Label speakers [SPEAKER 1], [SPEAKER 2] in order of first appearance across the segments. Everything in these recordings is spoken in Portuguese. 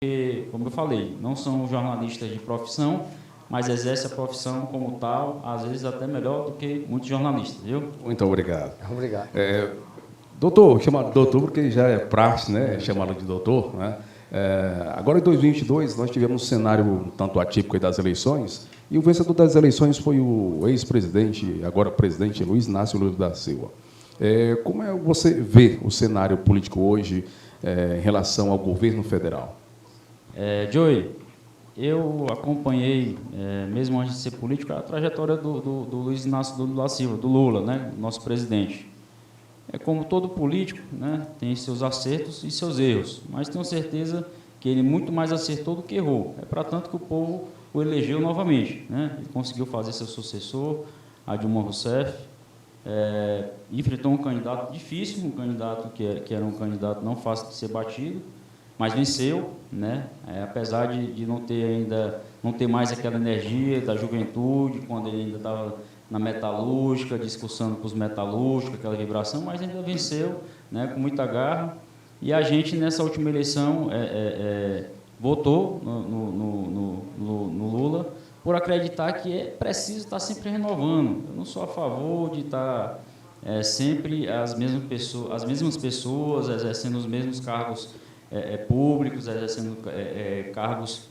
[SPEAKER 1] porque, como eu falei, não são jornalistas de profissão, mas exercem a profissão como tal, às vezes até melhor do que muitos jornalistas, viu?
[SPEAKER 2] Muito obrigado.
[SPEAKER 3] Obrigado.
[SPEAKER 2] Doutor, chamado de doutor porque já é praxe, né? Chamá-lo de doutor, né? Agora, em 2022, nós tivemos um cenário um tanto atípico aí das eleições, e o vencedor das eleições foi o ex-presidente, agora presidente, Luiz Inácio Lula da Silva. Como você vê o cenário político hoje em relação ao governo federal?
[SPEAKER 1] Joey, eu acompanhei, mesmo antes de ser político, a trajetória do Luiz Inácio Lula da Silva, do Lula, né? Nosso presidente. Como todo político, né, tem seus acertos e seus erros, mas tenho certeza que ele muito mais acertou do que errou. Para tanto que o povo o elegeu novamente, né? Ele conseguiu fazer seu sucessor, a Dilma Rousseff, enfrentou um candidato difícil, um candidato que era um candidato não fácil de ser batido, mas venceu, né? Apesar de não ter mais aquela energia da juventude, quando ele ainda estava na metalúrgica, discussando com os metalúrgicos, aquela vibração, mas ainda venceu, né, com muita garra. E a gente, nessa última eleição, votou no Lula por acreditar que é preciso estar sempre renovando. Eu não sou a favor de estar sempre as mesmas pessoas exercendo os mesmos cargos públicos, exercendo cargos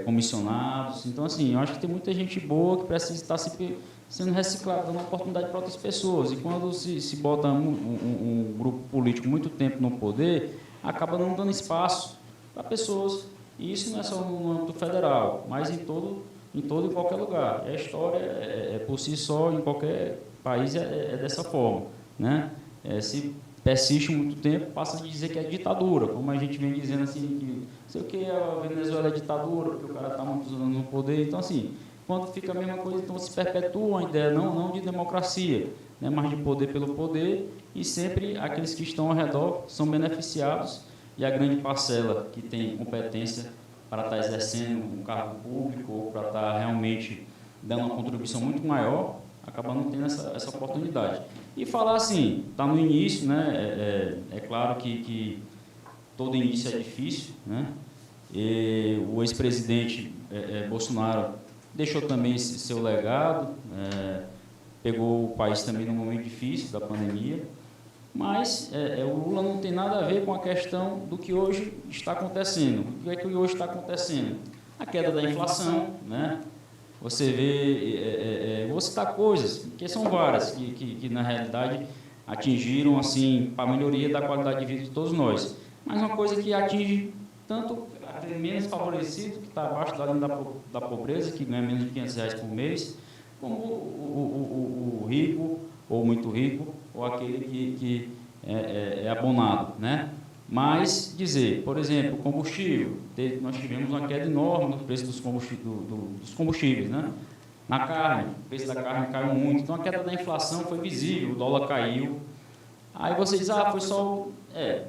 [SPEAKER 1] comissionados. Então, assim, eu acho que tem muita gente boa que precisa estar sempre sendo reciclada, dando oportunidade para outras pessoas. E quando se bota um grupo político muito tempo no poder, acaba não dando espaço para pessoas. E isso não é só no âmbito federal, mas em todo e qualquer lugar. E a história, por si só, em qualquer país, é dessa forma, né? Se persiste muito tempo, passa a dizer que é ditadura, como a gente vem dizendo assim, que sei o que, a Venezuela é ditadura, porque o cara está muitos anos no poder. Então, assim, quando fica a mesma coisa, então se perpetua a ideia não de democracia, né, mas de poder pelo poder, e sempre aqueles que estão ao redor são beneficiados, e a grande parcela que tem competência para estar exercendo um cargo público ou para estar realmente dando uma contribuição muito maior, acaba não tendo essa oportunidade. E falar assim, está no início, né? Claro que todo início é difícil, né? E o ex-presidente Bolsonaro deixou também esse seu legado, pegou o país também num momento difícil da pandemia, mas o Lula não tem nada a ver com a questão do que hoje está acontecendo. O que é que hoje está acontecendo? A queda da inflação, né? Você vê, vou citar coisas, que são várias, que na realidade atingiram, assim, para a melhoria da qualidade de vida de todos nós. Mas uma coisa que atinge tanto aquele menos favorecido, que está abaixo da linha da pobreza, que ganha menos de R$500 por mês, como o rico, ou muito rico, ou aquele que é abonado, né? Mas dizer, por exemplo, combustível, nós tivemos uma queda enorme no preço dos combustíveis, né? Na carne, o preço da carne caiu muito, então a queda da inflação foi visível, o dólar caiu. Aí você diz, foi só...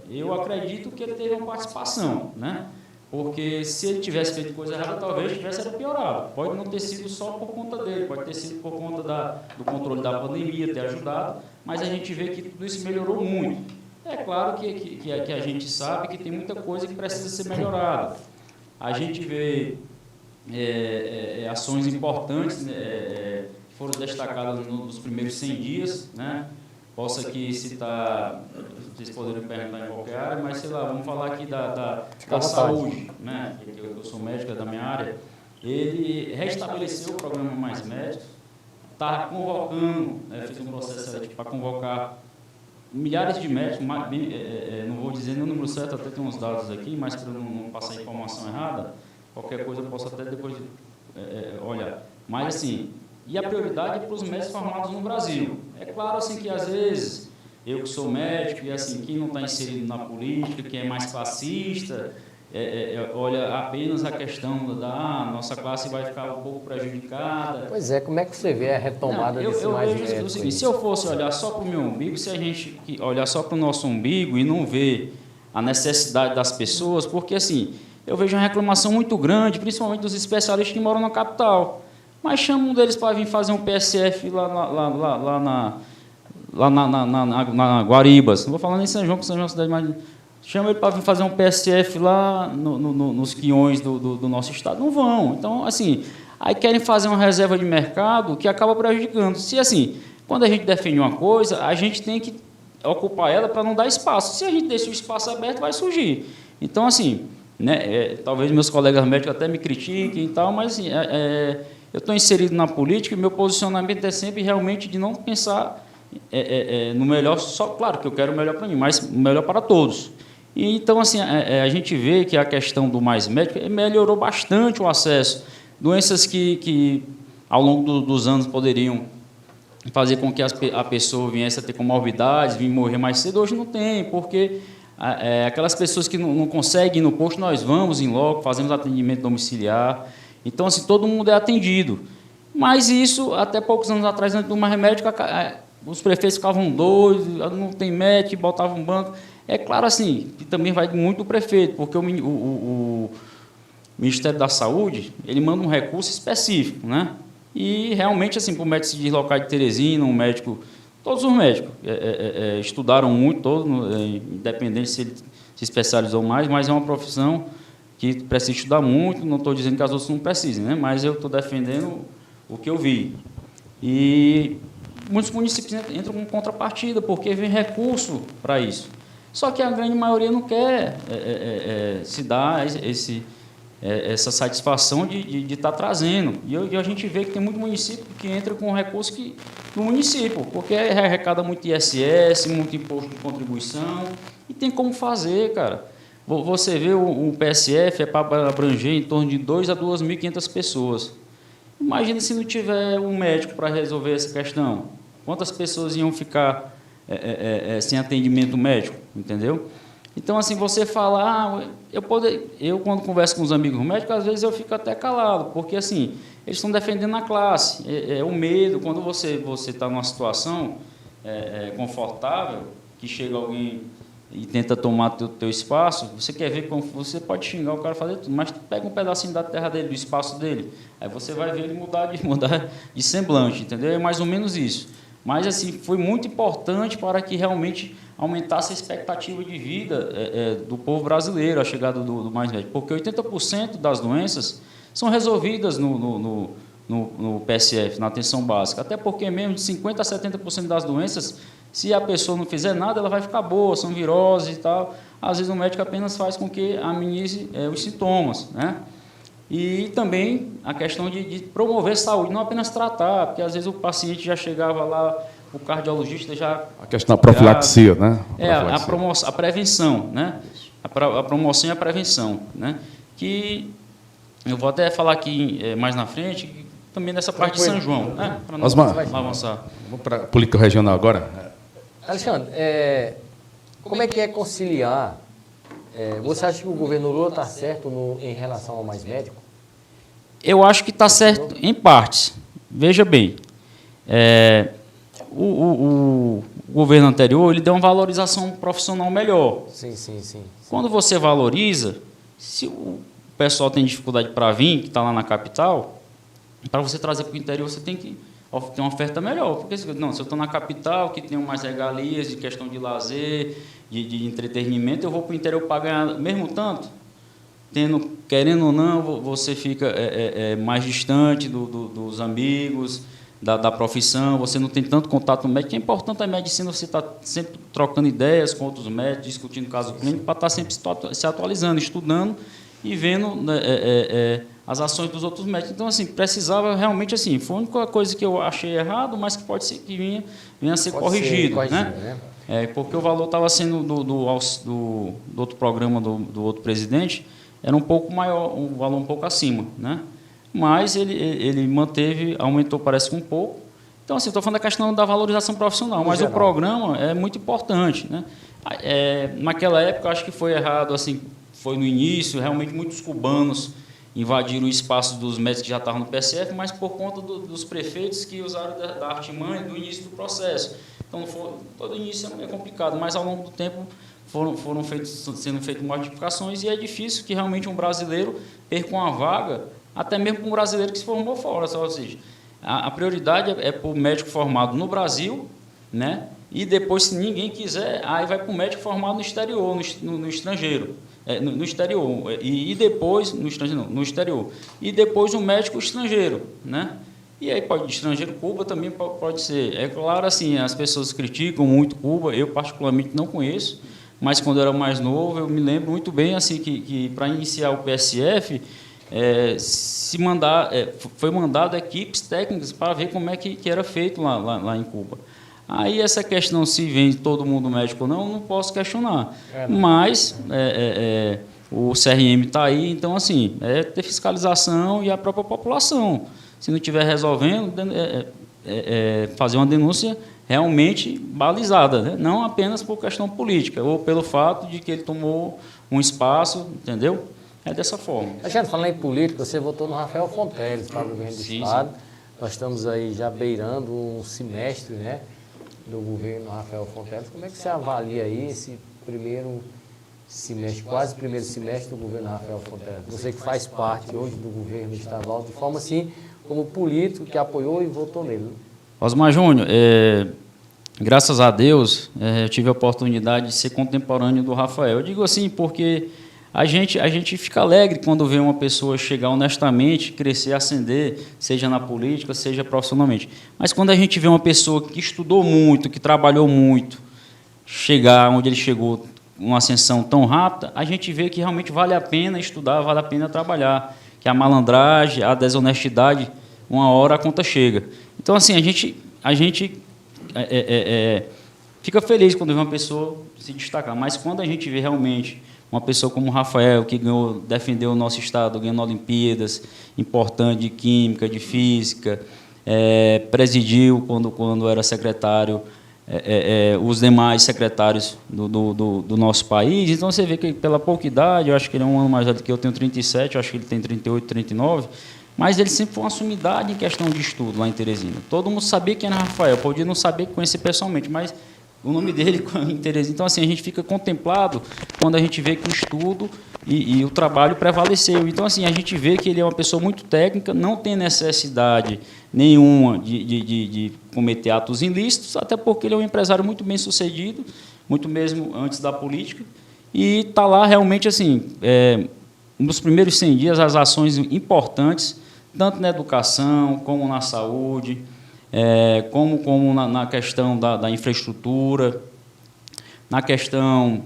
[SPEAKER 1] eu acredito que ele teve uma participação, né? Porque se ele tivesse feito coisa errada, talvez tivesse piorado. Pode não ter sido só por conta dele, pode ter sido por conta do controle da pandemia, ter ajudado, mas a gente vê que tudo isso melhorou muito. É claro que a gente sabe que tem muita coisa que precisa ser melhorada. A gente vê ações importantes que foram destacadas nos primeiros 100 dias, né? Posso aqui citar, vocês poderiam perguntar em qualquer área, mas sei lá, vamos falar aqui da saúde, né? Eu sou médico da minha área. Ele restabeleceu o programa Mais Médicos, está convocando, fez um processo seletivo para convocar milhares de médicos, não vou dizer o número certo, até tem uns dados aqui, mas para não passar informação errada, qualquer coisa eu posso até depois olhar. Mas, assim, e a prioridade é para os médicos formados no Brasil. É claro, assim, que às vezes, eu que sou médico, e assim, quem não está inserido na política, quem é mais classista, olha apenas a questão da nossa classe vai ficar um pouco prejudicada.
[SPEAKER 3] Pois é, como é que você vê a retomada desse mais médico?
[SPEAKER 1] O seguinte, se eu fosse olhar só para o meu umbigo, se a gente olhar só para o nosso umbigo e não ver a necessidade das pessoas, porque assim, eu vejo uma reclamação muito grande, principalmente dos especialistas que moram na capital, mas chamam um deles para vir fazer um PSF lá na Guaribas, não vou falar nem em São João, porque São João é uma cidade mais... chama ele para vir fazer um PSF lá nos quiões do nosso estado. Não vão. Então, assim, aí querem fazer uma reserva de mercado que acaba prejudicando. Se, assim, quando a gente defende uma coisa, a gente tem que ocupar ela para não dar espaço. Se a gente deixa o espaço aberto, vai surgir. Então, assim, né, talvez meus colegas médicos até me critiquem e tal, mas, assim, eu estou inserido na política e meu posicionamento é sempre realmente de não pensar no melhor, só claro que eu quero o melhor para mim, mas o melhor para todos. E, então, assim, a gente vê que a questão do Mais Médico melhorou bastante o acesso. Doenças que ao longo dos anos poderiam fazer com que a pessoa viesse a ter comorbidades, vir morrer mais cedo, hoje não tem, porque aquelas pessoas que não conseguem ir no posto, nós vamos em loco, fazemos atendimento domiciliar. Então, assim, todo mundo é atendido. Mas isso, até poucos anos atrás, antes do Mais Médico, os prefeitos ficavam doidos, não tem médico, botavam um banco. É claro, assim, que também vai muito do prefeito, porque o Ministério da Saúde, ele manda um recurso específico, né? E, realmente, assim, para o médico se deslocar de Teresina, um médico... Todos os médicos estudaram muito, todos, independente se ele se especializou mais, mas é uma profissão que precisa estudar muito. Não estou dizendo que as outras não precisem, né? Mas eu estou defendendo o que eu vi. E muitos municípios entram com contrapartida, porque vem recurso para isso. Só que a grande maioria não quer se dar essa satisfação de estar trazendo. E a gente vê que tem muito município que entra com recurso do município, porque arrecada muito ISS, muito imposto de contribuição, e tem como fazer, cara. Você vê o PSF é para abranger em torno de 2.000 a 2.500 pessoas. Imagina se não tiver um médico para resolver essa questão. Quantas pessoas iam ficar sem atendimento médico, entendeu? Então, assim, você fala, eu quando converso com os amigos médicos, às vezes eu fico até calado, porque, assim, eles estão defendendo a classe, o medo, quando você está numa situação confortável, que chega alguém e tenta tomar teu espaço, você quer ver como você pode xingar o cara, fazer tudo, mas pega um pedacinho da terra dele, do espaço dele, aí você vai ver ele mudar de semblante, entendeu? É mais ou menos isso. Mas, assim, foi muito importante para que realmente aumentasse a expectativa de vida do povo brasileiro, a chegada do Mais Médico, porque 80% das doenças são resolvidas no PSF, na atenção básica, até porque mesmo de 50% a 70% das doenças, se a pessoa não fizer nada, ela vai ficar boa, são viroses e tal. Às vezes o médico apenas faz com que amenize os sintomas, né? E também a questão de promover saúde, não apenas tratar, porque às vezes o paciente já chegava lá, o cardiologista já...
[SPEAKER 2] A questão da profilaxia, né?
[SPEAKER 1] A prevenção, né? A promoção e a prevenção, né? Que eu vou até falar aqui mais na frente, também nessa parte de São João, né? Para nós avançar.
[SPEAKER 2] Vamos para a política regional agora.
[SPEAKER 3] Alexandre, como é que é conciliar? Você acha que o governo Lula está certo em relação ao Mais Médico?
[SPEAKER 1] Eu acho que está certo em partes. Veja bem, o governo anterior ele deu uma valorização profissional melhor.
[SPEAKER 3] Sim.
[SPEAKER 1] Quando você valoriza, se o pessoal tem dificuldade para vir, que está lá na capital, para você trazer para o interior, você tem que ter uma oferta melhor. Porque se eu estou na capital, que tem mais regalias de questão de lazer, de entretenimento, eu vou para o interior para ganhar mesmo tanto, querendo ou não, você fica mais distante dos amigos, da profissão, você não tem tanto contato médico. É importante a medicina, você está sempre trocando ideias com outros médicos, discutindo caso clínico, para estar sempre se atualizando, estudando e vendo as ações dos outros médicos. Então, assim, precisava realmente, assim, foi a única coisa que eu achei errado, mas que pode ser que venha a ser corrigido, né? Porque o valor estava sendo do outro programa do outro presidente, era um pouco maior, um valor um pouco acima, né? Mas ele manteve, aumentou, parece que um pouco. Então, assim, estou falando da questão da valorização profissional, mas o programa é muito importante, né? Naquela época, eu acho que foi errado, assim, foi no início, realmente muitos cubanos invadiram o espaço dos médicos que já estavam no PSF, mas por conta dos prefeitos que usaram da artimanha do início do processo. Então, todo início é complicado, mas ao longo do tempo foram sendo feitas modificações, e é difícil que realmente um brasileiro perca uma vaga, até mesmo um brasileiro que se formou fora. Ou seja, a prioridade é para o médico formado no Brasil, né? e depois, se ninguém quiser, aí vai para o médico formado no exterior, no estrangeiro. No exterior, e depois, no estrangeiro não, no exterior, e depois um médico estrangeiro, né? E aí pode, estrangeiro, Cuba também pode ser. É claro, assim, as pessoas criticam muito Cuba, eu particularmente não conheço, mas quando eu era mais novo, eu me lembro muito bem, assim, que para iniciar o PSF, foi mandado equipes técnicas para ver como é que era feito lá em Cuba. Aí essa questão se vem todo mundo médico ou não posso questionar. Mas o CRM está aí, então assim, ter fiscalização e a própria população. Se não estiver resolvendo, fazer uma denúncia realmente balizada, né? Não apenas por questão política, ou pelo fato de que ele tomou um espaço, entendeu? É dessa forma.
[SPEAKER 3] A gente falando em política, você votou no Rafael Fonteles para o governo do Estado. Nós estamos aí já beirando um semestre, né, do governo Rafael Fonteles. Como é que você avalia aí esse primeiro semestre, quase primeiro semestre do governo Rafael Fonteles? Você que faz parte hoje do governo estadual, de forma assim, como político que apoiou e votou nele.
[SPEAKER 1] Osmar Júnior, graças a Deus, eu tive a oportunidade de ser contemporâneo do Rafael. Eu digo assim porque a gente fica alegre quando vê uma pessoa chegar honestamente, crescer, ascender, seja na política, seja profissionalmente. Mas quando a gente vê uma pessoa que estudou muito, que trabalhou muito, chegar onde ele chegou, uma ascensão tão rápida, a gente vê que realmente vale a pena estudar, vale a pena trabalhar, que a malandragem, a desonestidade, uma hora a conta chega. Então, assim, a gente fica feliz quando vê uma pessoa se destacar, mas quando a gente vê realmente uma pessoa como o Rafael, que defendeu o nosso estado, ganhando Olimpíadas importantes de Química, de Física, presidiu, quando era secretário, os demais secretários do nosso país. Então, você vê que, pela pouca idade, eu acho que ele é um ano mais velho do que eu, tenho 37, eu acho que ele tem 38, 39, mas ele sempre foi uma sumidade em questão de estudo lá em Teresina. Todo mundo sabia quem era Rafael, podia não saber, conhecer pessoalmente, mas o nome dele em Teresina. Então, assim, a gente fica contemplado quando a gente vê que o estudo e o trabalho prevaleceu. Então, assim, a gente vê que ele é uma pessoa muito técnica, não tem necessidade nenhuma de cometer atos ilícitos, até porque ele é um empresário muito bem sucedido, muito mesmo antes da política, e está lá realmente, assim, nos primeiros 100 dias, as ações importantes, tanto na educação como na saúde, como na questão da infraestrutura, na questão...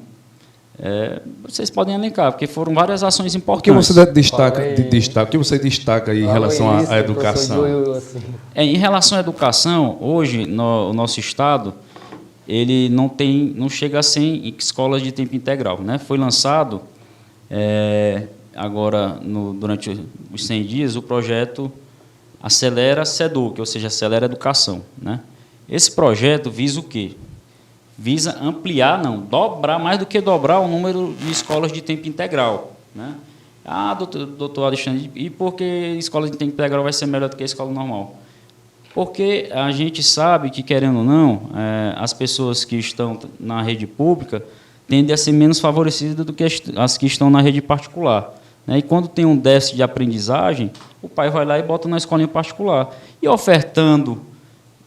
[SPEAKER 1] vocês podem elencar, porque foram várias ações importantes.
[SPEAKER 2] O que você destaca aí em relação à educação?
[SPEAKER 1] Em relação à educação, hoje, o nosso Estado, ele não chega a 100 escolas de tempo integral, né? Foi lançado, agora, durante os 100 dias, o projeto Acelera SEDUC, ou seja, Acelera Educação, né? Esse projeto visa o quê? Visa ampliar, dobrar, mais do que dobrar o número de escolas de tempo integral, né? Doutor Alexandre, e por que escola de tempo integral vai ser melhor do que a escola normal? Porque a gente sabe que, querendo ou não, as pessoas que estão na rede pública tendem a ser menos favorecidas do que as que estão na rede particular, né? E quando tem um déficit de aprendizagem, o pai vai lá e bota na escolinha particular. E ofertando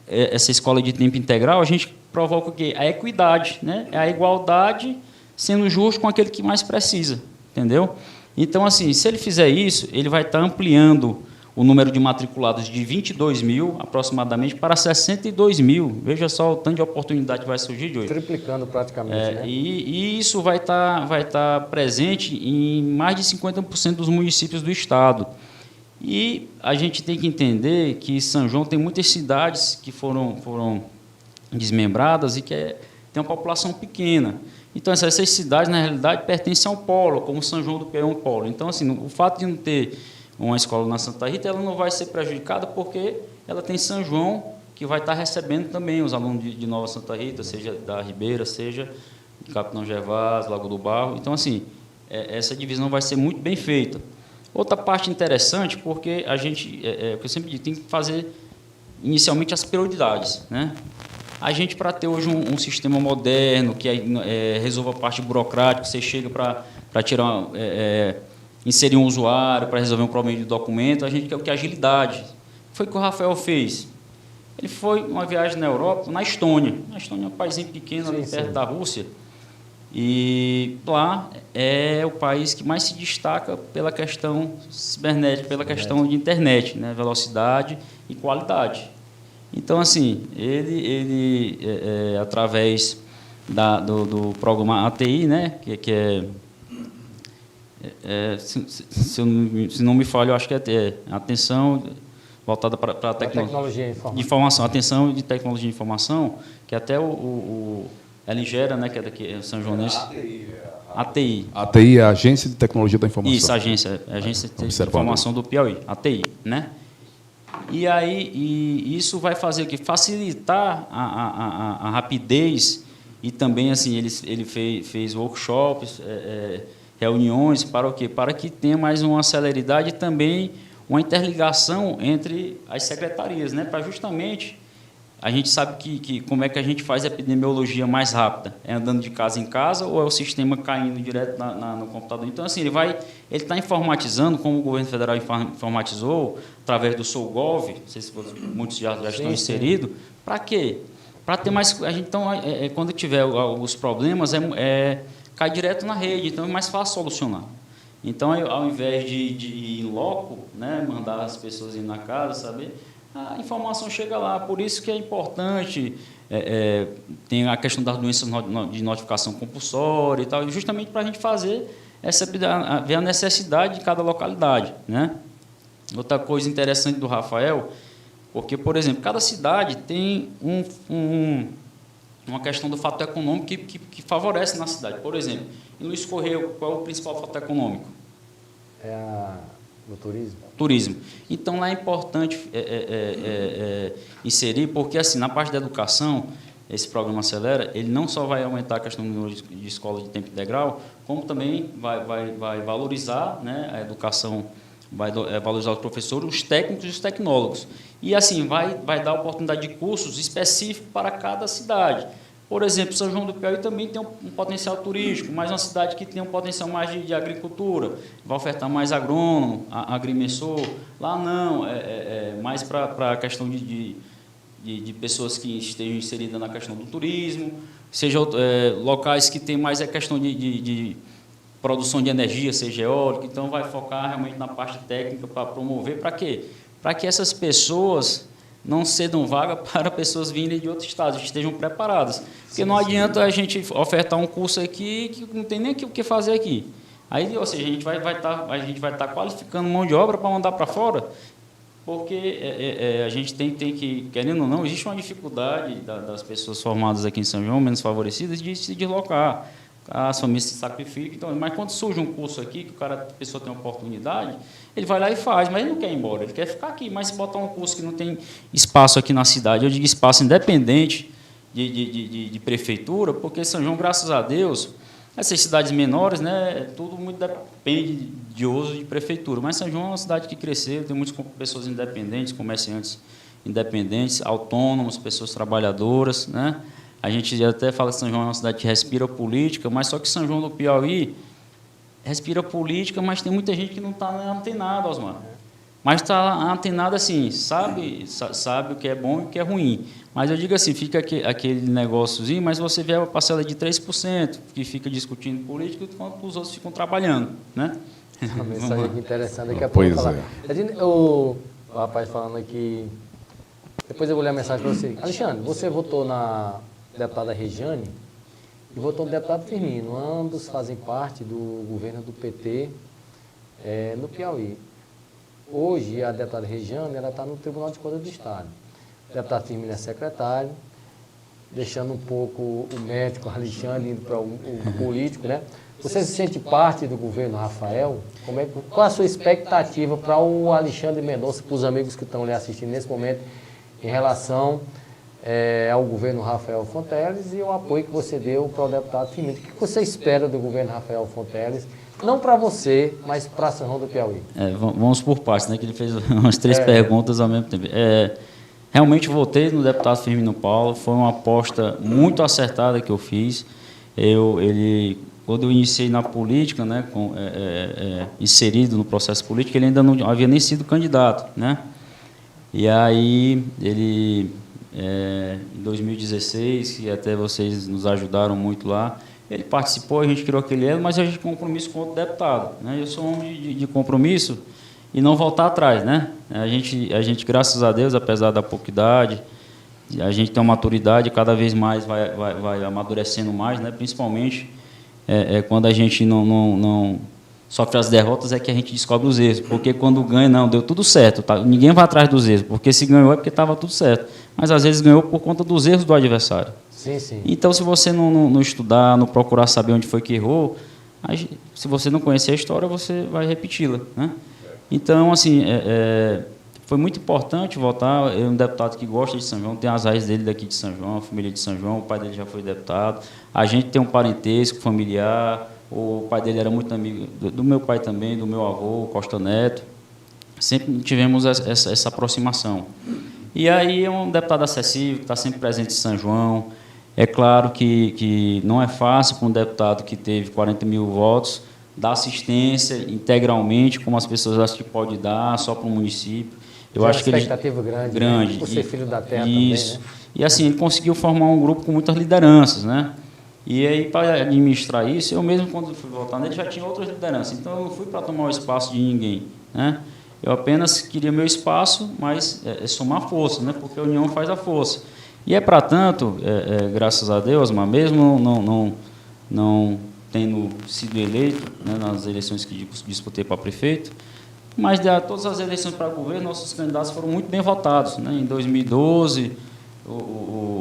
[SPEAKER 1] essa escola de tempo integral, a gente provoca o quê? A equidade, né? A igualdade sendo justo com aquele que mais precisa, entendeu? Então, assim, se ele fizer isso, ele vai estar ampliando o número de matriculados de 22 mil, aproximadamente, para 62 mil. Veja só o tanto de oportunidade que vai surgir de hoje.
[SPEAKER 3] Triplicando praticamente, né?
[SPEAKER 1] E isso vai estar presente em mais de 50% dos municípios do Estado. E a gente tem que entender que São João tem muitas cidades que foram desmembradas e que tem uma população pequena. Então, essas cidades, na realidade, pertencem ao polo, como São João do Piauí é um polo. Então, assim, o fato de não ter uma escola na Santa Rita, ela não vai ser prejudicada porque ela tem São João, que vai estar recebendo também os alunos de Nova Santa Rita, seja da Ribeira, seja de Capitão Gervásio, Lago do Barro. Então, assim, essa divisão vai ser muito bem feita. Outra parte interessante, porque a gente, que eu sempre digo, tem que fazer inicialmente as prioridades, né? A gente, para ter hoje um sistema moderno, que resolva a parte burocrática, você chega para tirar, inserir um usuário, para resolver um problema de documento, a gente quer o que? Agilidade. Foi o que o Rafael fez. Ele foi uma viagem na Europa, na Estônia. A Estônia é um paísinho pequeno, ali perto da Rússia. E lá é o país que mais se destaca pela questão cibernética, pela questão de internet, né? Velocidade e qualidade. Então, assim, ele através do programa ATI, né? que se não me falha, eu acho que é atenção voltada para a
[SPEAKER 3] tecnologia
[SPEAKER 1] de informação, atenção de tecnologia de informação, que até ela gera, né, que é daqui, São Joanense. ATI.
[SPEAKER 2] ATI é a Agência de Tecnologia da Informação.
[SPEAKER 1] Isso, Agência de Informação do Piauí, ATI, né? E aí isso vai fazer o quê? Facilitar a rapidez e também, assim, ele fez workshops, reuniões para o quê? Para que tenha mais uma celeridade e também uma interligação entre as secretarias, né? Para justamente a gente sabe que como é que a gente faz a epidemiologia mais rápida? É andando de casa em casa ou é o sistema caindo direto no computador? Então, assim, ele está informatizando, como o governo federal informatizou, através do SouGov, não sei se muitos já estão inseridos. Para quê? Para ter mais... Então, quando tiver os problemas, cai direto na rede, então é mais fácil solucionar. Então, ao invés de ir em loco, né, mandar as pessoas ir na casa, saber... a informação chega lá, por isso que é importante, tem a questão das doenças de notificação compulsória e tal, justamente para a gente ver a necessidade de cada localidade, né? Outra coisa interessante do Rafael, porque, por exemplo, cada cidade tem uma questão do fator econômico que favorece na cidade. Por exemplo, em Luiz Correia, qual é o principal fator econômico?
[SPEAKER 3] No turismo?
[SPEAKER 1] Turismo. Então, lá é importante inserir, porque, assim, na parte da educação, esse programa Acelera, ele não só vai aumentar a questão do número de escolas de tempo integral, como também vai valorizar, né, a educação, vai valorizar os professores, os técnicos e os tecnólogos. E, assim, vai dar oportunidade de cursos específicos para cada cidade. Por exemplo, São João do Piauí também tem um potencial turístico, mas uma cidade que tem um potencial mais de agricultura, vai ofertar mais agrônomo, agrimensor. Lá não, mais para a questão de pessoas que estejam inseridas na questão do turismo, seja locais que tem mais a questão de produção de energia, seja eólica, então vai focar realmente na parte técnica para promover, para quê? Para que essas pessoas não cedam vaga para pessoas virem de outros estados, estejam preparadas. Porque não adianta a gente ofertar um curso aqui que não tem nem o que fazer aqui. Aí, ou seja, a gente vai estar qualificando mão de obra para mandar para fora, porque a gente tem que, querendo ou não, existe uma dificuldade das pessoas formadas aqui em São João, menos favorecidas, de se deslocar. As famílias se sacrificam. Então, mas quando surge um curso aqui, que a pessoa tem uma oportunidade, ele vai lá e faz, mas ele não quer ir embora, ele quer ficar aqui. Mas se botar um curso que não tem espaço aqui na cidade, eu digo espaço independente de prefeitura, porque São João, graças a Deus, essas cidades menores, né, tudo muito depende de uso de prefeitura. Mas São João é uma cidade que cresceu, tem muitas pessoas independentes, comerciantes independentes, autônomos, pessoas trabalhadoras, né? A gente até fala que São João é uma cidade que respira política, mas só que São João do Piauí respira política, mas tem muita gente que não está antenada, Osmar. Mas está antenada assim, sabe o que é bom e o que é ruim. Mas eu digo assim, fica aquele negóciozinho, mas você vê a parcela de 3%, que fica discutindo política, enquanto os outros ficam trabalhando, né?
[SPEAKER 3] Uma mensagem aqui interessante, daqui a pouco eu vou falar. O rapaz falando aqui, depois eu vou ler a mensagem para você. Alexandre, você votou na deputada Regiane e votou no deputado Firmino. Ambos fazem parte do governo do PT no Piauí. Hoje, a deputada Regiane está no Tribunal de Contas do Estado. O deputado Firmino é secretário, deixando um pouco o médico Alexandre indo para o político, né? Você se sente parte do governo Rafael? Qual a sua expectativa para o Alexandre Mendonça, para os amigos que estão ali assistindo nesse momento, em relação ao governo Rafael Fonteles e o apoio que você deu para o deputado Firmino? O que você espera do governo Rafael Fonteles? Não para você, mas para São João do Piauí.
[SPEAKER 1] Vamos por partes, né? Que ele fez umas 3 perguntas ao mesmo tempo. Realmente votei no deputado Firmino Paulo, foi uma aposta muito acertada que eu fiz. Quando eu iniciei na política, né, inserido no processo político, ele ainda não havia nem sido candidato, né? E aí ele em 2016, que até vocês nos ajudaram muito lá. Ele participou, a gente criou aquele elo, mas a gente compromisso com outro deputado, né? Eu sou um homem de compromisso e não voltar atrás, né? A gente, graças a Deus, apesar da pouca idade, a gente tem uma maturidade, cada vez mais vai amadurecendo mais, né? Principalmente quando a gente não sofre as derrotas, é que a gente descobre os erros. Porque quando ganha, não, deu tudo certo. Tá? Ninguém vai atrás dos erros, porque se ganhou é porque estava tudo certo. Mas, às vezes, ganhou por conta dos erros do adversário.
[SPEAKER 3] Sim, sim.
[SPEAKER 1] Então, se você não estudar, não procurar saber onde foi que errou, se você não conhecer a história, você vai repeti-la, né? Então, assim, foi muito importante votar. Eu, um deputado que gosta de São João, tem as raízes dele daqui de São João, a família de São João, o pai dele já foi deputado. A gente tem um parentesco familiar, o pai dele era muito amigo do meu pai também, do meu avô, Costa Neto. Sempre tivemos essa aproximação. E aí é um deputado acessível, que está sempre presente em São João. É claro que não é fácil para um deputado que teve 40 mil votos dar assistência integralmente, como as pessoas acham que pode dar, só para o município. Eu acho que ele
[SPEAKER 3] expectativa grande, né? Por ser filho da terra
[SPEAKER 1] isso.
[SPEAKER 3] Também, né?
[SPEAKER 1] E assim, ele conseguiu formar um grupo com muitas lideranças, né? E aí, para administrar isso, eu mesmo, quando fui votar nele, já tinha outras lideranças. Então, eu não fui para tomar o espaço de ninguém, né? Eu apenas queria meu espaço, mas somar força, né? Porque a união faz a força. E é para tanto, graças a Deus, mas mesmo não tendo sido eleito, né, nas eleições que disputei para prefeito, mas de todas as eleições para governo, nossos candidatos foram muito bem votados, né? Em 2012,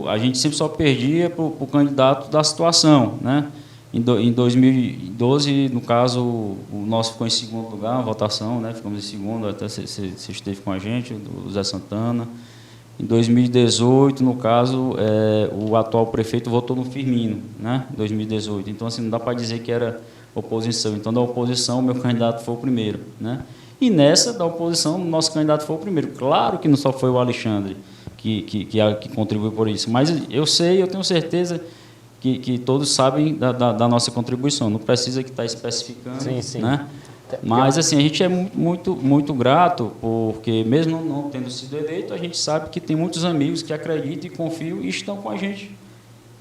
[SPEAKER 1] a gente sempre só perdia para o candidato da situação, né? Em 2012, no caso, o nosso ficou em segundo lugar na votação, né? Ficamos em segundo, até você esteve com a gente, o Zé Santana. Em 2018, no caso, o atual prefeito votou no Firmino, né? Em 2018. Então, assim, não dá para dizer que era oposição. Então, da oposição, o meu candidato foi o primeiro, né? E nessa, da oposição, o nosso candidato foi o primeiro. Claro que não só foi o Alexandre que contribuiu por isso, mas eu tenho certeza que todos sabem da nossa contribuição. Não precisa que estar especificando,
[SPEAKER 3] sim, sim.
[SPEAKER 1] Né? Mas, assim, a gente é muito, muito grato, porque, mesmo não tendo sido eleito, a gente sabe que tem muitos amigos que acreditam e confiam e estão com a gente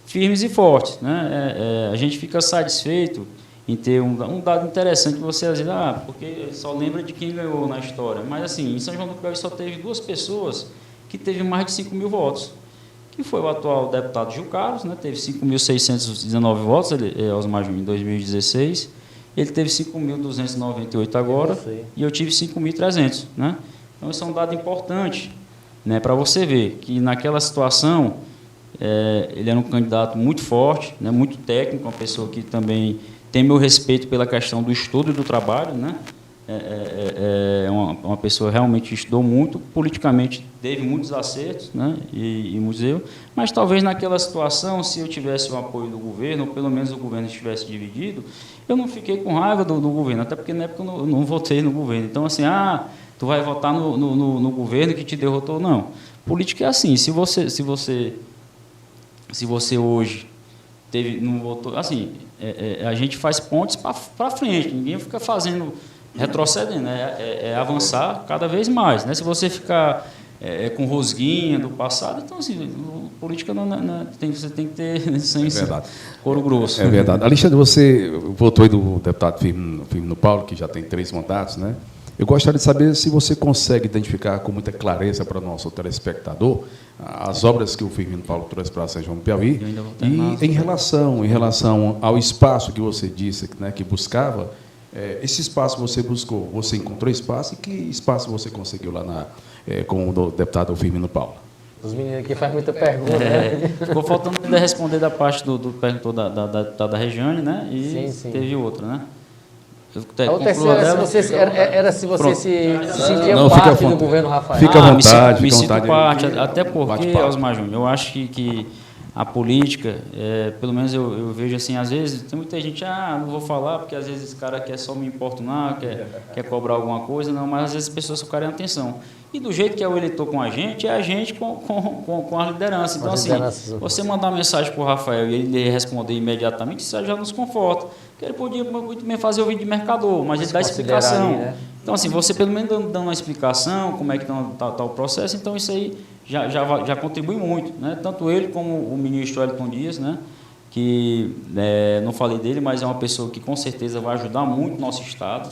[SPEAKER 1] firmes e fortes, né? A gente fica satisfeito em ter um dado interessante que você, às vezes, porque só lembra de quem ganhou na história. Mas, assim, em São João do Piauí só teve 2 pessoas que teve mais de 5 mil votos, que foi o atual deputado Gil Carlos, né? Teve 5.619 votos, Osmar Júnior, em 2016. Ele teve 5.298 agora, e eu tive 5.300, né? Então, isso é um dado importante, né, para você ver que, naquela situação, ele era um candidato muito forte, né, muito técnico, uma pessoa que também tem meu respeito pela questão do estudo e do trabalho, né? Uma pessoa realmente que estudou muito, politicamente teve muitos acertos, né, e muitos erros, mas talvez naquela situação, se eu tivesse o apoio do governo, ou pelo menos o governo estivesse dividido, eu não fiquei com raiva do governo, até porque na época eu não votei no governo. Então, assim, tu vai votar no governo que te derrotou. Não. Política é assim, se você hoje não votou, assim, a gente faz pontes para frente, ninguém fica retrocedendo, avançar cada vez mais, né? Se você ficar com rosguinha do passado, então, assim, política você tem que ter sem couro grosso.
[SPEAKER 2] É verdade. Alexandre, você votou aí do deputado Firmino Paulo, que já tem 3 mandatos, né? Eu gostaria de saber se você consegue identificar com muita clareza para o nosso telespectador as obras que o Firmino Paulo trouxe para São João do Piauí e em relação ao espaço que você disse, né, que buscava. Esse espaço você buscou, você encontrou espaço, e que espaço você conseguiu lá com o deputado Firmino Paulo?
[SPEAKER 3] Os meninos aqui fazem muita pergunta, né?
[SPEAKER 1] Ficou faltando ainda responder da parte do perguntou da deputada Regiane, né? E
[SPEAKER 3] sim.
[SPEAKER 1] Teve outra, né?
[SPEAKER 3] A terceira era se você se sentia parte do governo Rafael.
[SPEAKER 2] Fica à vontade,
[SPEAKER 1] me sinto parte, até porque, Osmar Júnior, eu acho que a política, pelo menos eu vejo assim, às vezes, tem muita gente, não vou falar, porque às vezes esse cara quer só me importunar, quer cobrar alguma coisa, não, mas às vezes as pessoas só querem atenção. E do jeito que é o eleitor com a gente, é a gente com a liderança. Então, assim, você mandar uma mensagem para o Rafael e ele responder imediatamente, isso já nos conforta. Porque ele podia muito bem fazer o vídeo de mercador, mas ele dá explicação. Ali, né? Então, assim, você pelo menos dando uma explicação, como é que está o processo, então isso aí já contribui muito, né? Tanto ele como o ministro Wellington Dias, né? Que não falei dele, mas é uma pessoa que com certeza vai ajudar muito o nosso Estado,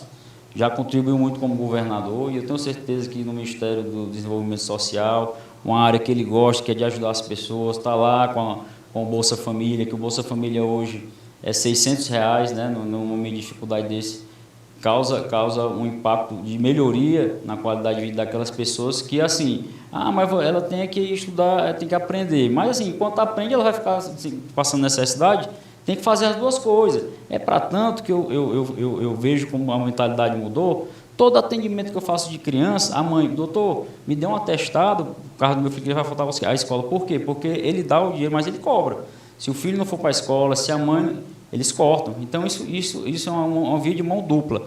[SPEAKER 1] já contribuiu muito como governador, e eu tenho certeza que no Ministério do Desenvolvimento Social, uma área que ele gosta, que é de ajudar as pessoas, está lá com o Bolsa Família, que o Bolsa Família hoje é R$600, né? Num momento de dificuldade desse, causa um impacto de melhoria na qualidade de vida daquelas pessoas que, assim, mas ela tem que estudar, tem que aprender. Mas, assim, enquanto aprende, ela vai ficar assim, passando necessidade, tem que fazer as duas coisas. É para tanto que eu vejo como a mentalidade mudou. Todo atendimento que eu faço de criança, a mãe, doutor, me dê um atestado, o carro do meu filho vai faltar à escola. Por quê? Porque ele dá o dinheiro, mas ele cobra. Se o filho não for para a escola, se a mãe... Eles cortam. Então, isso é uma via de mão dupla.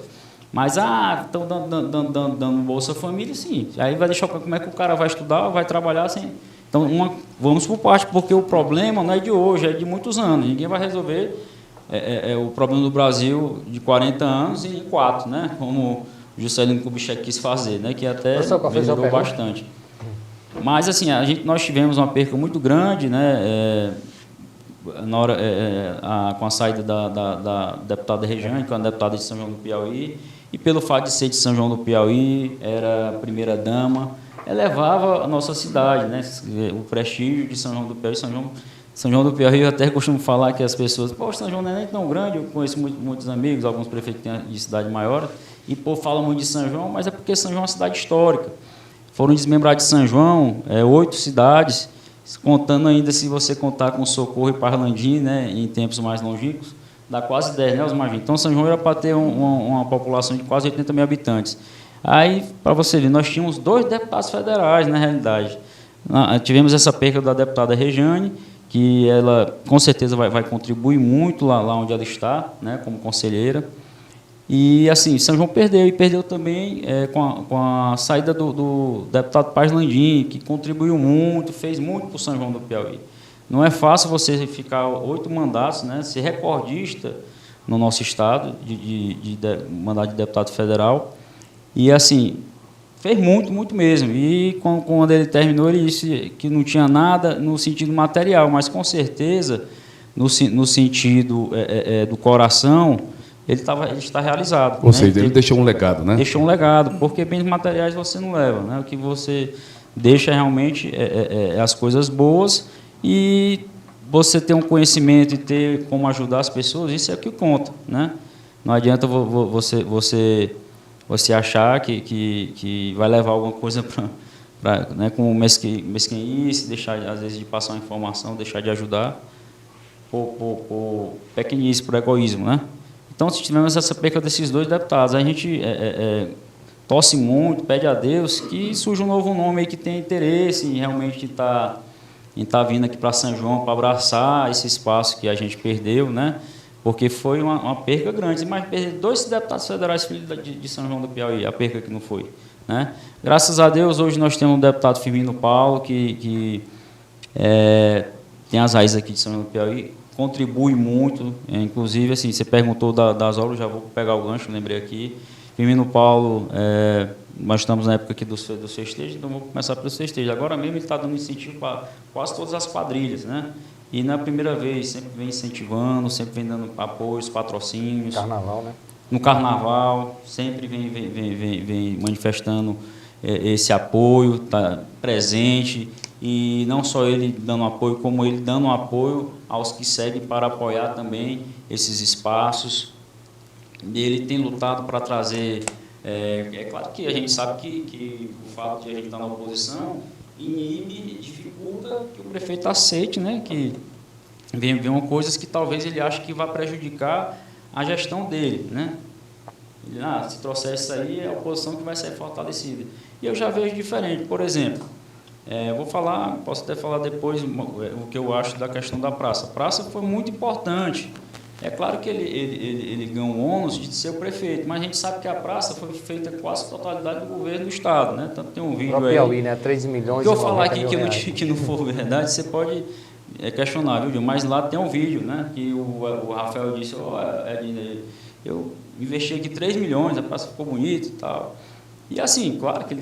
[SPEAKER 1] Mas, estão dando Bolsa Família, sim. Aí vai deixar como é que o cara vai estudar, vai trabalhar sem... Então, vamos por parte, porque o problema não é de hoje, é de muitos anos. Ninguém vai resolver o problema do Brasil de 40 anos em 4, né? Como o Juscelino Kubitschek quis fazer, né? Que até melhorou bastante. Mas, assim, nós tivemos uma perca muito grande, né? Com a saída da deputada Rejane, que é uma deputada de São João do Piauí, e pelo fato de ser de São João do Piauí, era a primeira-dama, elevava a nossa cidade, né? O prestígio de São João do Piauí. São João do Piauí, eu até costumo falar que as pessoas, São João não é nem tão grande, eu conheço muitos amigos, alguns prefeitos de cidade maior, e falam muito de São João, mas é porque São João é uma cidade histórica. Foram desmembrados de São João 8 cidades, contando ainda, se você contar com Socorro e Parlandim, né, em tempos mais longínquos, dá quase 10, né, Osmar? Então, São João era para ter uma população de quase 80 mil habitantes. Aí, para você ver, nós tínhamos 2 deputados federais, na realidade. Tivemos essa perca da deputada Rejane, que ela, com certeza, vai contribuir muito lá onde ela está, né, como conselheira. E, assim, São João perdeu, e perdeu também com a saída do deputado Paz Landim, que contribuiu muito, fez muito para o São João do Piauí. Não é fácil você ficar 8 mandatos, né, ser recordista no nosso estado, de mandato de deputado federal, e, assim, fez muito, muito mesmo. E, quando ele terminou, ele disse que não tinha nada no sentido material, mas, com certeza, no sentido do coração, ele está realizado.
[SPEAKER 2] Ou seja, ele deixou um legado, né?
[SPEAKER 1] Deixou um legado, porque bens materiais você não leva, né? O que você deixa realmente as coisas boas, e você ter um conhecimento e ter como ajudar as pessoas, isso é o que conta, né? Não adianta você achar que vai levar alguma coisa né, com mesquinhice, deixar, às vezes, de passar uma informação, deixar de ajudar, por pequenice, por egoísmo, né? Então, se tivemos essa perca desses 2 deputados, a gente torce muito, pede a Deus que surja um novo nome aí que tenha interesse em realmente estar vindo aqui para São João para abraçar esse espaço que a gente perdeu, né? Porque foi uma perca grande. Mas perder 2 deputados federais filhos de São João do Piauí, a perca que não foi, né? Graças a Deus, hoje nós temos um deputado Firmino Paulo, que tem as raízes aqui de São João do Piauí, contribui muito, inclusive, assim, você perguntou das obras, já vou pegar o gancho, lembrei aqui. Firmino Paulo, nós estamos na época aqui dos festejos, então vou começar pelos festejos. Agora mesmo ele está dando incentivo para quase todas as quadrilhas, né? E não é a primeira vez, sempre vem incentivando, sempre vem dando apoios, patrocínios.
[SPEAKER 3] Carnaval, né?
[SPEAKER 1] No carnaval, sempre vem manifestando esse apoio, está presente. E não só ele dando apoio, como ele dando apoio aos que seguem para apoiar também esses espaços. Ele tem lutado para trazer... É claro que a gente sabe que o fato de a gente estar na oposição inibe, dificulta que o prefeito aceite, né, que venham coisas que talvez ele ache que vai prejudicar a gestão dele, né? Se trouxer isso aí, é a oposição que vai ser fortalecida. E eu já vejo diferente. Por exemplo, vou falar, posso até falar depois o que eu acho da questão da praça. A praça foi muito importante. É claro que ele ganhou um ônus de ser o prefeito, mas a gente sabe que a praça foi feita quase a totalidade do governo do estado, né? Tanto tem um vídeo aí.
[SPEAKER 3] Piauí, né? 13 milhões
[SPEAKER 1] que eu falar aqui que não for verdade, você pode questionar, viu? Mas lá tem um vídeo, né? Que o Rafael disse, eu investi aqui 3 milhões, a praça ficou bonita e tal. E assim, claro que ele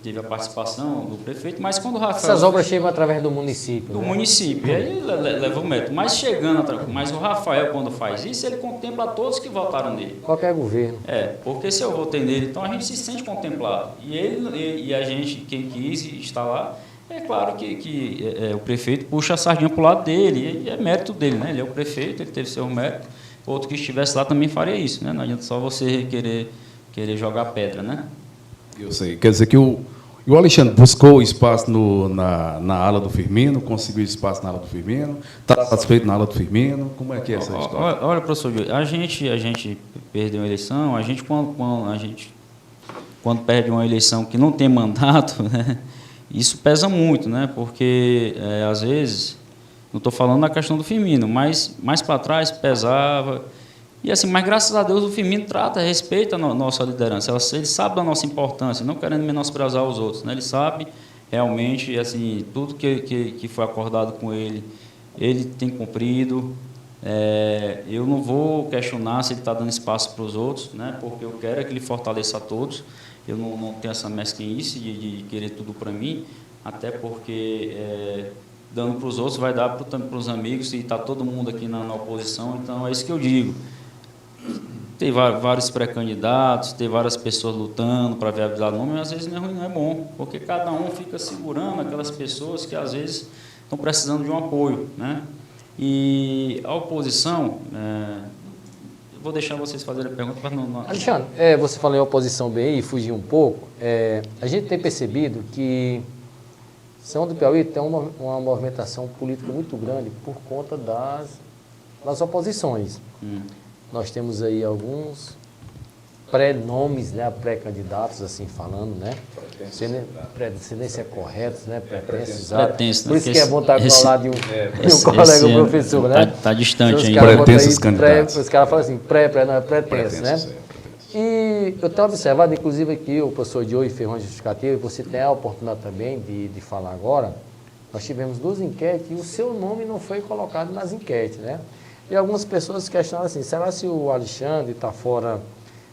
[SPEAKER 1] teve a participação do prefeito, mas quando o Rafael...
[SPEAKER 3] Essas obras chegam através do município,
[SPEAKER 1] do
[SPEAKER 3] né?
[SPEAKER 1] município, e aí leva o método. Mas o Rafael, quando faz isso, ele contempla todos que votaram nele.
[SPEAKER 3] Qualquer governo.
[SPEAKER 1] Porque se eu votei nele, então a gente se sente contemplado. E a gente, quem quis estar lá, é claro que o prefeito puxa a sardinha para o lado dele, e é mérito dele, né? Ele é o prefeito, ele teve seu mérito. Outro que estivesse lá também faria isso, né? Não adianta só você querer jogar pedra, né?
[SPEAKER 2] Eu sei. Quer dizer que o Alexandre buscou espaço na ala do Firmino, conseguiu espaço na ala do Firmino, está satisfeito na ala do Firmino? Como é que é essa história?
[SPEAKER 1] Olha, professor, a gente perdeu uma eleição, quando perde uma eleição que não tem mandato, né, isso pesa muito, né? Porque, às vezes, não estou falando da questão do Firmino, mas mais para trás pesava. E assim, mas graças a Deus o Firmino respeita a nossa liderança. Ele sabe da nossa importância, não querendo menosprezar os outros, né? Ele sabe realmente, assim, tudo que foi acordado com ele tem cumprido. Eu não vou questionar se ele está dando espaço para os outros, né? Porque eu quero que ele fortaleça a todos. Eu não tenho essa mesquinice de querer tudo para mim, até porque dando para os outros vai dar para os amigos, e está todo mundo aqui na oposição. Então é isso que eu digo. Tem vários pré-candidatos, tem várias pessoas lutando para viabilizar o nome, mas às vezes não é ruim, não é bom, porque cada um fica segurando aquelas pessoas que às vezes estão precisando de um apoio, né? E a oposição, eu vou deixar vocês fazerem a pergunta para não...
[SPEAKER 3] Alexandre, você falou em oposição bem e fugiu um pouco. A gente tem percebido que São do Piauí tem uma movimentação política muito grande por conta das oposições. Nós temos aí alguns pré-nomes, né, pré-candidatos, assim falando, né? Predecendência correta, né? Pretenso,
[SPEAKER 1] né?
[SPEAKER 3] Por isso que é bom estar ao lado de um colega professor, né?
[SPEAKER 1] Está distante ainda.
[SPEAKER 2] Pretensos candidatos.
[SPEAKER 3] Os caras falam assim, não é pretenso, né? E eu tenho observado, inclusive aqui, o professor Diogo fez uma justificativa, e você tem a oportunidade também de falar agora. Nós tivemos 2 enquetes e o seu nome não foi colocado nas enquetes, né? E algumas pessoas questionaram assim, será se o Alexandre está fora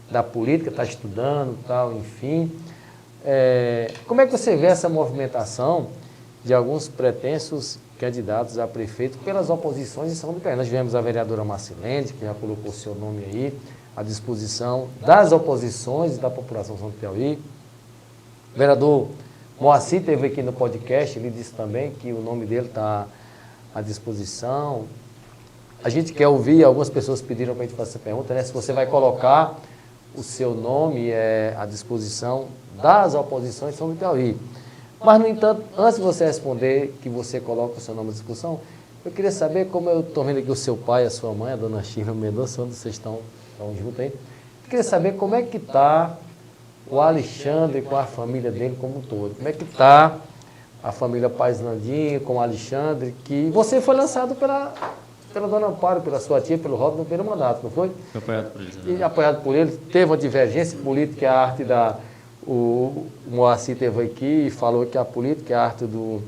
[SPEAKER 3] da política, está estudando, tal, enfim. Como é que você vê essa movimentação de alguns pretensos candidatos a prefeito pelas oposições em São do Piauí? Nós tivemos a vereadora Marcilene, que já colocou o seu nome aí, à disposição das oposições e da população de São do Piauí. O vereador Moacir esteve aqui no podcast, ele disse também que o nome dele está à disposição. A gente quer ouvir, algumas pessoas pediram para a gente fazer essa pergunta, né? Se você vai colocar o seu nome à disposição das oposições de São do Piauí. Mas, no entanto, antes de você responder que você coloca o seu nome à discussão, eu queria saber, como eu estou vendo aqui o seu pai e a sua mãe, a dona Sheila Mendonça, onde vocês estão juntos aí, eu queria saber como é que está o Alexandre com a família dele como um todo. Como é que está a família Paz Landim com o Alexandre, que você foi lançado pela dona Amparo, pela sua tia, pelo Robson, no primeiro mandato, não foi?
[SPEAKER 1] Foi apoiado por eles.
[SPEAKER 3] E apoiado por ele. Teve uma divergência política, a arte o Moacir teve aqui e falou que a política é a arte do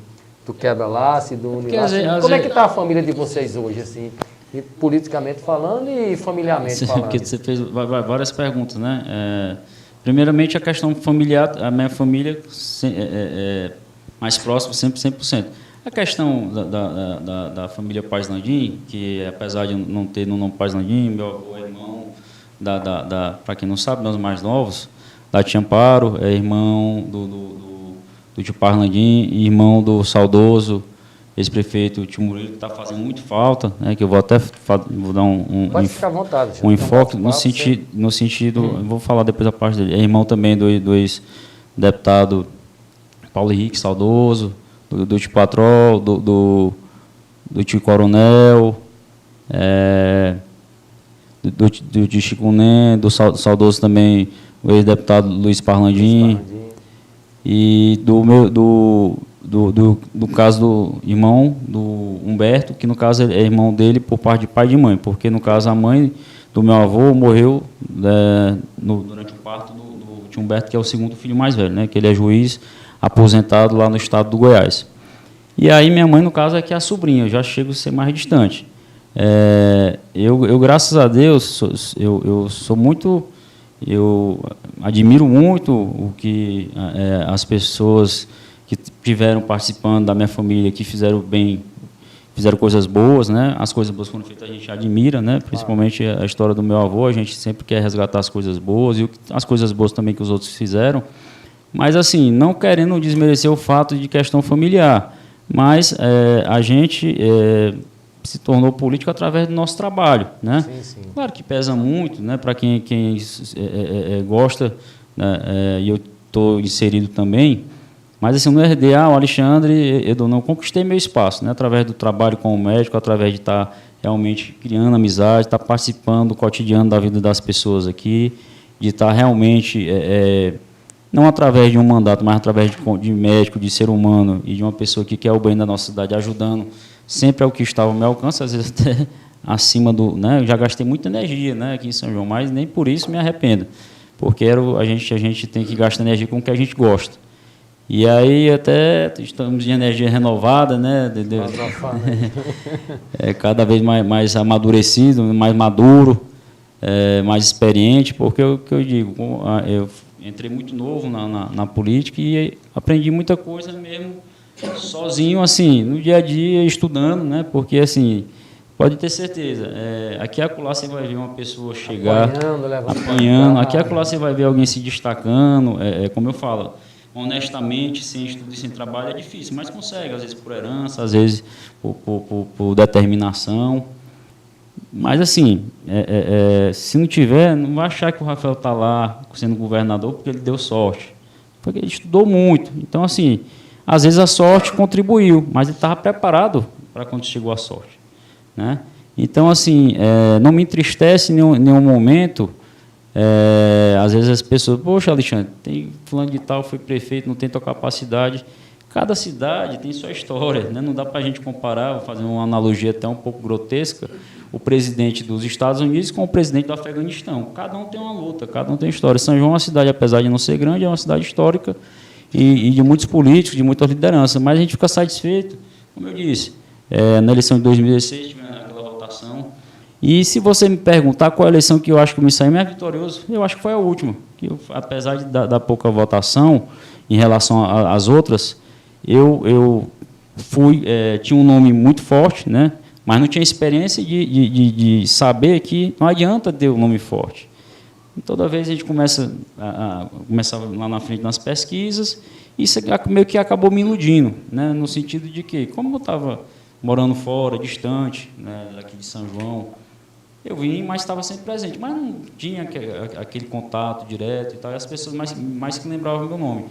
[SPEAKER 3] quebra-laço e do unilaço. Como é que está a família de vocês hoje, assim, politicamente falando e familiarmente falando?
[SPEAKER 1] Porque você fez várias perguntas, né? Primeiramente, a questão familiar, a minha família mais próxima, sempre 100%. A questão da família Paz Landim, que apesar de não ter no nome Paz Landim, meu avô é irmão para quem não sabe, nós mais novos, da tia Amparo, é irmão do tio Paz Landim, e irmão do saudoso ex-prefeito tio Murilo, que está fazendo muito falta, né, que eu vou até vou dar
[SPEAKER 3] Pode ficar à vontade,
[SPEAKER 1] um enfoque no sentido, vou falar depois a parte dele, é irmão também do ex-deputado Paulo Henrique, saudoso, do tio Patrol, do tio Coronel, do tio Chico Né, do saudoso também o ex-deputado Luiz Parlandim, e do caso do irmão do Humberto, que no caso é irmão dele por parte de pai e de mãe, porque no caso a mãe do meu avô morreu durante o parto do tio Humberto, que é o segundo filho mais velho, né, que ele é juiz aposentado lá no estado do Goiás. E aí minha mãe, no caso, é que é a sobrinha, eu já chego a ser mais distante. Eu graças a Deus, eu sou muito Eu admiro muito o que as pessoas que tiveram participando da minha família, que fizeram bem, fizeram coisas boas, né? As coisas boas foram feitas, a gente admira, né? Principalmente a história do meu avô, a gente sempre quer resgatar as coisas boas e as coisas boas também que os outros fizeram. Mas, assim, não querendo desmerecer o fato de questão familiar, mas a gente se tornou político através do nosso trabalho, né?
[SPEAKER 3] Sim, sim.
[SPEAKER 1] Claro que pesa muito, né? Para quem gosta, né? E eu estou inserido também, mas assim, no RDA, o Alexandre, eu não conquistei meu espaço, né? Através do trabalho com o médico, através de estar realmente criando amizade, estar participando do cotidiano da vida das pessoas aqui, de estar realmente, não através de um mandato, mas através de médico, de ser humano e de uma pessoa que quer o bem da nossa cidade, ajudando sempre ao que estava ao meu alcance, às vezes até acima do... Né? Eu já gastei muita energia, né, aqui em São João, mas nem por isso me arrependo, porque a gente tem que gastar energia com o que a gente gosta. E aí até estamos de energia renovada, né? Cada vez mais amadurecido, mais maduro, mais experiente, porque o que eu digo, eu entrei muito novo na política e aprendi muita coisa mesmo sozinho, assim, no dia a dia, estudando, né? Porque, assim, pode ter certeza, aqui e acolá você vai ver uma pessoa chegar apanhando, aqui e acolá você vai ver alguém se destacando, como eu falo, honestamente, sem estudo e sem trabalho é difícil, mas consegue, às vezes por herança, às vezes por determinação. Mas, assim, se não tiver, não vai achar que o Rafael está lá sendo governador porque ele deu sorte. Porque ele estudou muito. Então, assim, às vezes a sorte contribuiu, mas ele estava preparado para quando chegou a sorte, né? Então, assim, não me entristece em nenhum momento. Às vezes as pessoas, poxa, Alexandre, tem fulano de tal, foi prefeito, não tem tua capacidade. Cada cidade tem sua história, né? Não dá para a gente comparar, vou fazer uma analogia até um pouco grotesca, o presidente dos Estados Unidos com o presidente do Afeganistão. Cada um tem uma luta, cada um tem história. São João é uma cidade, apesar de não ser grande, é uma cidade histórica e de muitos políticos, de muita liderança, mas a gente fica satisfeito, como eu disse, na eleição de 2016, tivemos aquela votação. E se você me perguntar qual a eleição que eu acho que eu me saí mais vitorioso, eu acho que foi a última. Que eu, apesar da pouca votação em relação às outras, eu tinha um nome muito forte, né? Mas não tinha experiência de saber que não adianta ter um nome forte. Toda vez a gente começava lá na frente nas pesquisas, e isso meio que acabou me iludindo, né? No sentido de que, como eu estava morando fora, distante, né, daqui de São João, eu vim, mas estava sempre presente, mas não tinha aquele contato direto e tal, e as pessoas mais que lembravam o meu nome.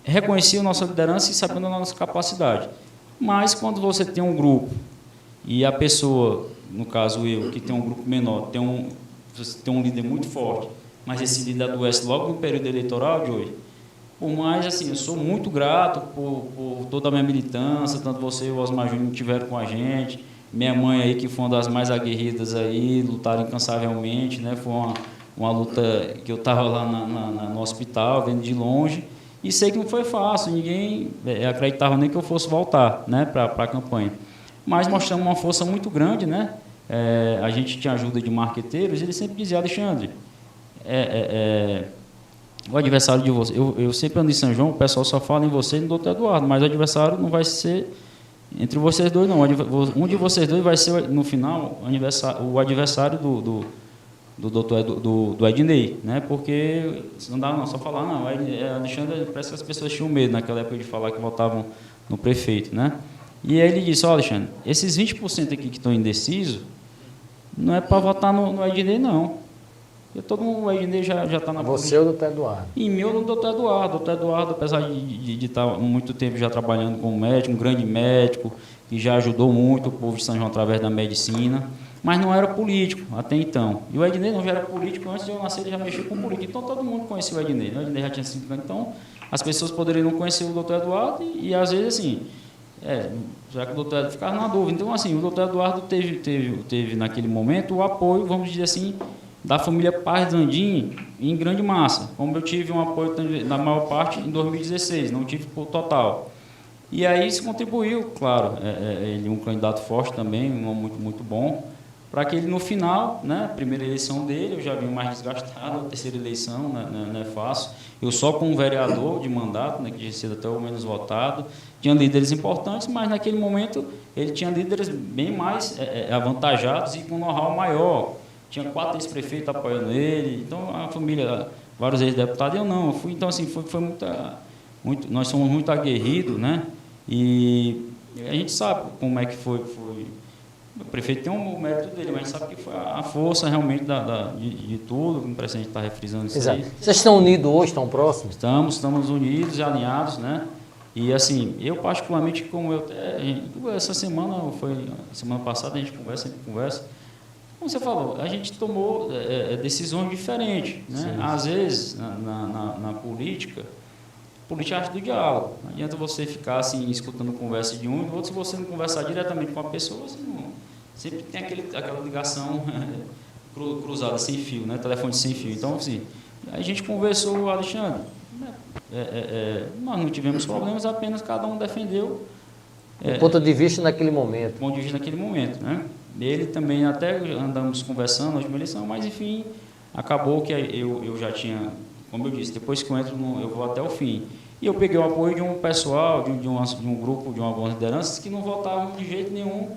[SPEAKER 1] Reconheciam nossa liderança e sabiam da nossa capacidade. Mas, quando você tem um grupo, e a pessoa, no caso eu, que tem um grupo menor, você tem um líder muito forte, mas esse líder adoece logo no período eleitoral, Joey, por mais, assim, eu sou muito grato por toda a minha militância, tanto você e o Osmar Júnior estiveram com a gente, minha mãe aí, que foi uma das mais aguerridas aí, lutaram incansavelmente, né? Foi uma luta que eu estava lá no hospital, vendo de longe, e sei que não foi fácil, ninguém acreditava nem que eu fosse voltar, né, para a campanha. Mas mostramos uma força muito grande, né? A gente tinha ajuda de marqueteiros, e ele sempre dizia, Alexandre, o adversário de você, eu sempre ando em São João, o pessoal só fala em você e no Dr. Eduardo, mas o adversário não vai ser entre vocês dois, não. Um de vocês dois vai ser, no final, o adversário do Ednei, né? Porque não dá só falar, não, Alexandre, parece que as pessoas tinham medo naquela época de falar que votavam no prefeito, né? E aí ele disse, Alexandre, esses 20% aqui que estão indecisos, não é para votar no Ednei, não. Porque todo mundo, o Ednei já está na política.
[SPEAKER 3] Você é o Dr. Eduardo? E
[SPEAKER 1] meu no Dr. Eduardo. Dr. Eduardo, apesar de estar muito tempo já trabalhando como médico, um grande médico, que já ajudou muito o povo de São João através da medicina, mas não era político até então. E o Ednei não já era político, antes de eu nascer ele já mexia com política. Então todo mundo conhecia o Ednei. O Ednei já tinha 5 anos, então as pessoas poderiam não conhecer o Dr. Eduardo e às vezes assim, já que o Dr. Eduardo ficava na dúvida. Então assim, o Dr. Eduardo teve naquele momento o apoio, vamos dizer assim, da família Paz Zandim em grande massa, como eu tive um apoio na maior parte em 2016, não tive por total. E aí isso contribuiu, claro, ele é um candidato forte também, um homem muito, muito bom, para que ele, no final, né, a primeira eleição dele, eu já vim mais desgastado, a terceira eleição, não é fácil. Eu só com um vereador de mandato, né, que tinha sido até o menos votado, tinha líderes importantes, mas naquele momento ele tinha líderes bem mais avantajados e com know-how maior. Tinha 4 ex-prefeitos apoiando ele, então a família, vários ex-deputados, eu não. Então, assim, nós somos muito aguerridos, né? E a gente sabe como é que foi. O prefeito tem um mérito dele, mas a gente sabe que foi a força realmente de tudo, como o presidente está refrisando isso.
[SPEAKER 3] Exato.
[SPEAKER 1] Aí.
[SPEAKER 3] Vocês estão unidos hoje, estão próximos?
[SPEAKER 1] Estamos unidos e alinhados, né? E assim, eu particularmente, essa semana, semana passada, a gente sempre conversa, como você falou, a gente tomou decisões diferentes, né?
[SPEAKER 3] Sim.
[SPEAKER 1] Às vezes, na política arte do diálogo. Não adianta você ficar assim, escutando conversa de um e do outro, se você não conversar diretamente com a pessoa, você não, sempre tem aquela ligação cruzada, sem fio, né? Telefone sem fio. Então, assim, a gente conversou, Alexandre, nós não tivemos problemas, apenas cada um defendeu
[SPEAKER 3] o ponto de vista naquele momento.
[SPEAKER 1] Ponto de vista naquele momento, né? Ele também, até andamos conversando na última eleição, mas, enfim, acabou que eu já tinha, como eu disse, depois que eu entro, eu vou até o fim. E eu peguei o apoio de um pessoal, de um grupo, de algumas lideranças que não votavam de jeito nenhum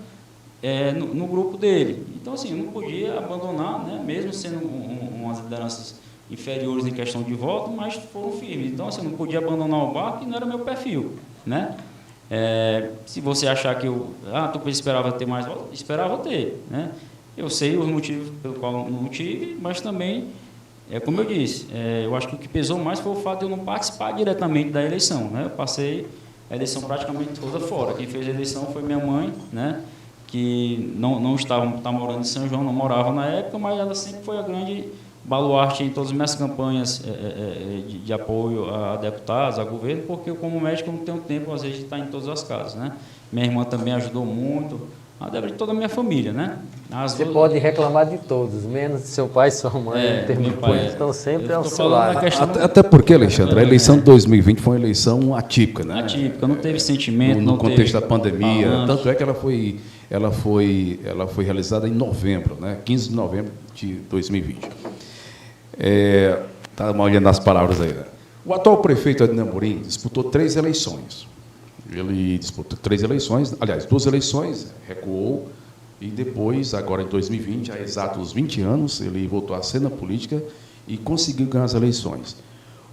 [SPEAKER 1] no grupo dele. Então, assim, eu não podia abandonar, né, mesmo sendo umas lideranças inferiores em questão de voto, mas foram firmes. Então, assim, eu não podia abandonar o barco, que não era meu perfil, né? Se você achar que tu esperava ter mais votos, esperava ter, né? Eu sei os motivos pelo qual não tive, mas também, como eu disse, eu acho que o que pesou mais foi o fato de eu não participar diretamente da eleição, né? Eu passei a eleição praticamente toda fora. Quem fez a eleição foi minha mãe, né? Que não estava morando em São João, não morava na época, mas ela sempre foi a grande baluarte em todas as minhas campanhas de apoio a deputados, a governo, porque eu, como médico, não tenho tempo, às vezes, de estar em todas as casas, né? Minha irmã também ajudou muito, a Débora de toda a minha família, né?
[SPEAKER 3] Você pode reclamar de todos, menos de seu pai e sua mãe, em termos de política, estão sempre ao seu lado.
[SPEAKER 2] Até porque, Alexandre, a eleição de 2020 foi uma eleição atípica, né?
[SPEAKER 1] Atípica, não teve sentimento.
[SPEAKER 2] No contexto da pandemia, tanto é que ela foi realizada em novembro, né? 15 de novembro de 2020. Está mal olhando as palavras aí, né? O atual prefeito Adnan Amorim disputou 3 eleições. Ele disputou 3 eleições, aliás, 2 eleições, recuou, e depois, agora em 2020, há exatos 20 anos, ele voltou à cena política e conseguiu ganhar as eleições.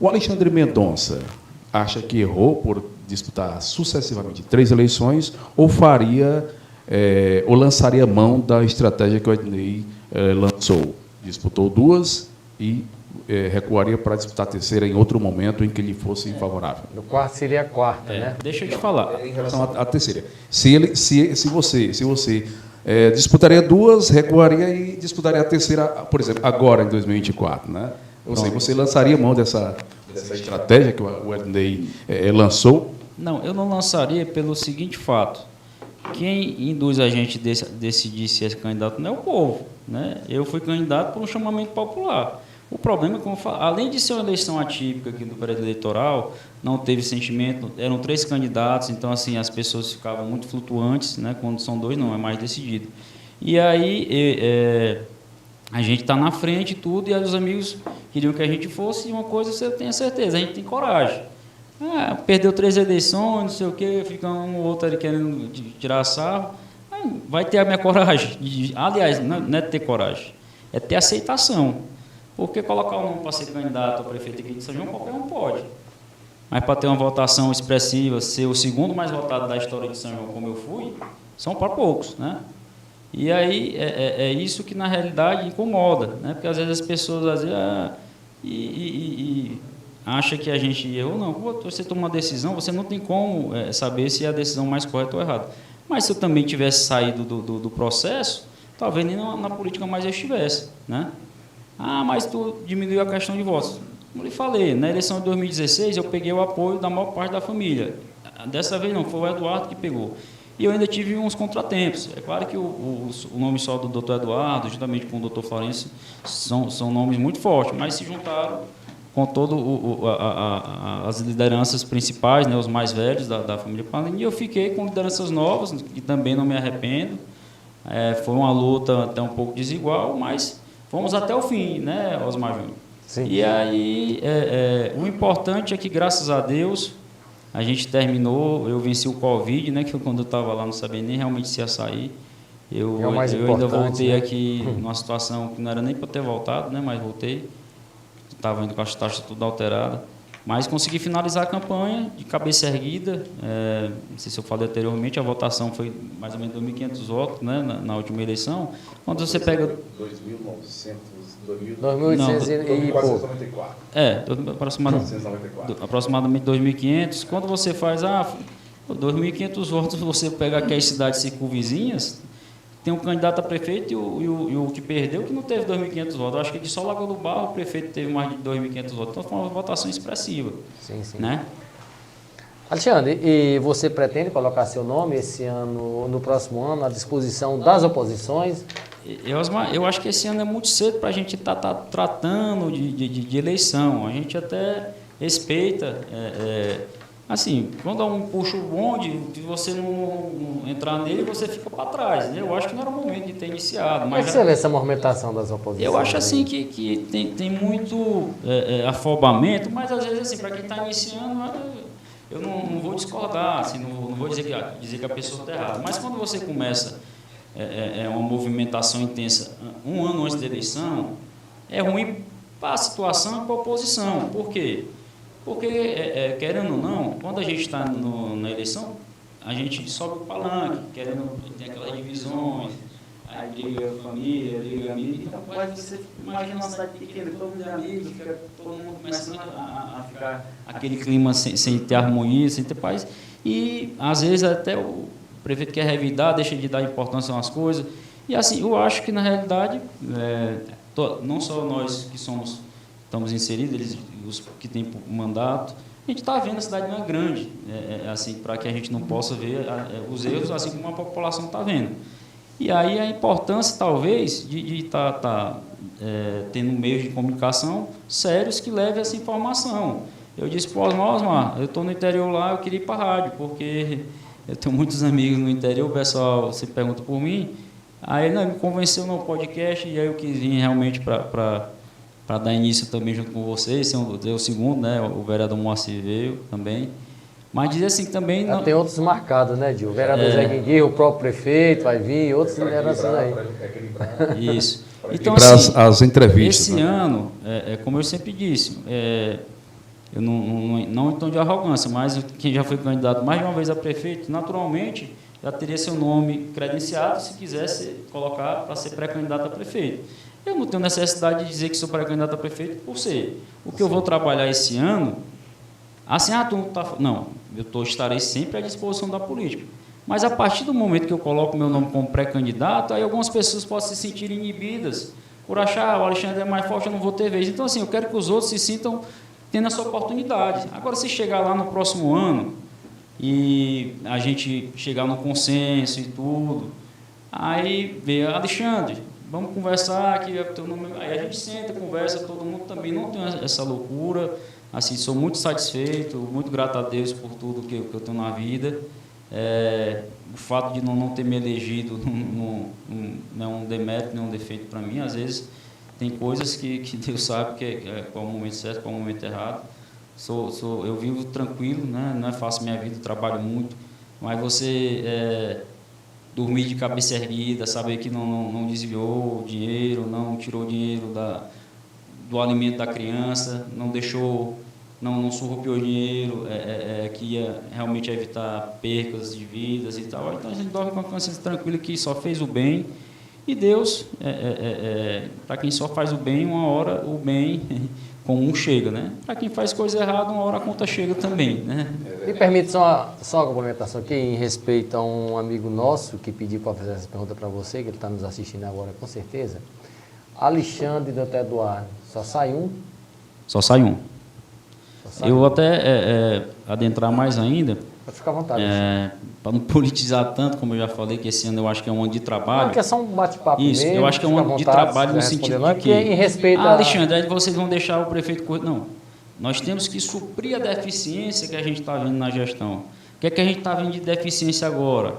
[SPEAKER 2] O Alexandre Mendonça acha que errou por disputar sucessivamente 3 eleições, ou ou lançaria mão da estratégia que o Ednei lançou? Disputou 2 e recuaria para disputar a terceira em outro momento em que lhe fosse favorável.
[SPEAKER 3] No quarto seria a quarta, né?
[SPEAKER 1] Deixa eu te falar.
[SPEAKER 2] Em relação à terceira. Se você disputaria 2, recuaria e disputaria a terceira, por exemplo, agora em 2024, né? Ou seja, você lançaria mão dessa estratégia que o Ednei lançou?
[SPEAKER 1] Não, eu não lançaria pelo seguinte fato. Quem induz a gente a decidir se é candidato não é o povo, né? Eu fui candidato por um chamamento popular. O problema é, como eu falo, além de ser uma eleição atípica aqui do período eleitoral, não teve sentimento, eram 3 candidatos, então assim as pessoas ficavam muito flutuantes, né? Quando são 2 não é mais decidido. E aí a gente está na frente e tudo, e aí os amigos queriam que a gente fosse, e uma coisa você tem a certeza, a gente tem coragem. Perdeu 3 eleições, não sei o quê, fica um ou outro ali querendo tirar sarro, vai ter a minha coragem. Aliás, não é ter coragem, é ter aceitação. Porque colocar o nome para ser candidato a prefeito aqui de São João, qualquer um pode. Mas para ter uma votação expressiva, ser o segundo mais votado da história de São João, como eu fui, são para poucos, né? E aí é isso que, na realidade, incomoda, né? Porque, às vezes, as pessoas acham que a gente errou. Não, você toma uma decisão, você não tem como saber se é a decisão mais correta ou errada. Mas se eu também tivesse saído do processo, talvez nem na política mais eu estivesse, né? Mas tu diminuiu a questão de votos. Como eu lhe falei, na eleição de 2016, eu peguei o apoio da maior parte da família. Dessa vez não, foi o Eduardo que pegou. E eu ainda tive uns contratempos. É claro que o nome só do doutor Eduardo, juntamente com o doutor Florencio, são nomes muito fortes, mas se juntaram com todas as lideranças principais, né, os mais velhos da família Paulini, e eu fiquei com lideranças novas, que também não me arrependo. Foi uma luta até um pouco desigual, mas fomos até o fim, né, Osmar Júnior?
[SPEAKER 3] Sim.
[SPEAKER 1] E aí, o importante é que, graças a Deus, a gente terminou, eu venci o Covid, né, que quando eu estava lá não sabia nem realmente se ia sair. Eu ainda voltei, né, aqui numa situação que não era nem para ter voltado, né, mas voltei. Estava indo com as taxas tudo alteradas. Mas consegui finalizar a campanha de cabeça erguida. Não sei se eu falei anteriormente, a votação foi mais ou menos 2.500 votos, né, na última eleição. Quando você pega...
[SPEAKER 3] 2.800 e pouco.
[SPEAKER 1] Aproximadamente 2.500. Quando você faz 2.500 votos, você pega aquelas cidades circunvizinhas, tem um candidato a prefeito e o que perdeu que não teve 2.500 votos. Eu acho que de só Lagoa do Barro o prefeito teve mais de 2.500 votos. Então foi uma votação expressiva.
[SPEAKER 3] Sim, sim.
[SPEAKER 1] Né?
[SPEAKER 3] Alexandre, e você pretende colocar seu nome esse ano, no próximo ano, à disposição das oposições?
[SPEAKER 1] Eu acho que esse ano é muito cedo para a gente estar tratando de eleição. A gente até respeita... assim, quando um puxa o bonde, se você não entrar nele, você fica para trás. Né? Eu acho que não era o momento de ter iniciado.
[SPEAKER 3] Como é que você vê essa movimentação das oposições?
[SPEAKER 1] Eu acho assim que tem muito afobamento, mas às vezes assim, para quem está iniciando, eu não vou discordar, assim, não vou dizer que a pessoa está errada. Mas quando você começa uma movimentação intensa um ano antes da eleição, é ruim para a situação e para a oposição. Por quê? Porque, querendo ou não, quando a gente está na eleição, a gente sobe o palanque, tem aquelas divisões, aí briga a família, briga amigo, então você imagina uma cidade pequena, todo mundo é amigo, fica todo mundo começando a ficar aquele clima sem ter harmonia, sem ter paz, e às vezes até o prefeito quer revidar, deixa de dar importância às coisas, e assim, eu acho que na realidade, não só nós que estamos inseridos, eles, os que têm mandato, a gente está vendo a cidade não é grande, assim, para que a gente não possa ver os erros, assim como a população está vendo. E aí a importância, talvez, de estar tendo meios de comunicação sérios que levem essa informação. Eu disse para o Osmar, eu estou no interior lá, eu queria ir para a rádio, porque eu tenho muitos amigos no interior, o pessoal se pergunta por mim, aí ele me convenceu no podcast, e aí eu quis vir realmente para dar início também junto com vocês, o segundo, né, o vereador Moacir veio também, mas dizer assim também...
[SPEAKER 3] Já tem outros marcados, né, Gil? O vereador Zé Guinguir, o próprio prefeito vai vir, outros lideranças aí.
[SPEAKER 1] Isso. Então, assim,
[SPEAKER 2] as entrevistas.
[SPEAKER 1] Esse ano, como eu sempre disse, eu não em tom de arrogância, mas quem já foi candidato mais de uma vez a prefeito, naturalmente, já teria seu nome credenciado se quisesse colocar para ser pré-candidato a prefeito. Eu não tenho necessidade de dizer que sou pré-candidato a prefeito por ser. O que eu vou trabalhar esse ano, assim, tu não está... Não, estarei sempre à disposição da política. Mas a partir do momento que eu coloco meu nome como pré-candidato, aí algumas pessoas podem se sentir inibidas por achar, o Alexandre é mais forte, eu não vou ter vez. Então, assim, eu quero que os outros se sintam tendo essa oportunidade. Agora, se chegar lá no próximo ano e a gente chegar no consenso e tudo, aí vê, Alexandre, vamos conversar aqui, aí a gente senta, conversa, todo mundo também não tem essa loucura, assim, sou muito satisfeito, muito grato a Deus por tudo que eu tenho na vida, o fato de não ter me elegido não é um demérito, não é um defeito para mim, às vezes tem coisas que Deus sabe qual é o momento certo, qual é o momento errado, eu vivo tranquilo, né? Não é fácil minha vida, eu trabalho muito, mas você... dormir de cabeça erguida, saber que não desviou o dinheiro, não tirou o dinheiro do alimento da criança, não deixou, não surrupiou o dinheiro, que ia realmente evitar percas de vidas e tal. Então a gente dorme com a consciência tranquila que só fez o bem e Deus, para quem só faz o bem, uma hora o bem comum chega, né? Para quem faz coisa errada, uma hora a conta chega também, né?
[SPEAKER 3] Me permite só uma complementação aqui, em respeito a um amigo nosso que pediu para fazer essa pergunta para você, que ele está nos assistindo agora com certeza. Alexandre e Doutor Eduardo, só sai um?
[SPEAKER 1] Só sai um. Eu vou até adentrar mais ainda.
[SPEAKER 3] Pode ficar à vontade.
[SPEAKER 1] Para não politizar tanto, como eu já falei, que esse ano eu acho que é um ano de trabalho.
[SPEAKER 3] Não, que é só um bate-papo mesmo.
[SPEAKER 1] Isso, eu acho que é um ano de trabalho no sentido de que...
[SPEAKER 3] em respeito
[SPEAKER 1] Alexandre, aí vocês vão deixar o prefeito... Não, nós temos que suprir a deficiência que a gente está vendo na gestão. O que é que a gente está vendo de deficiência agora?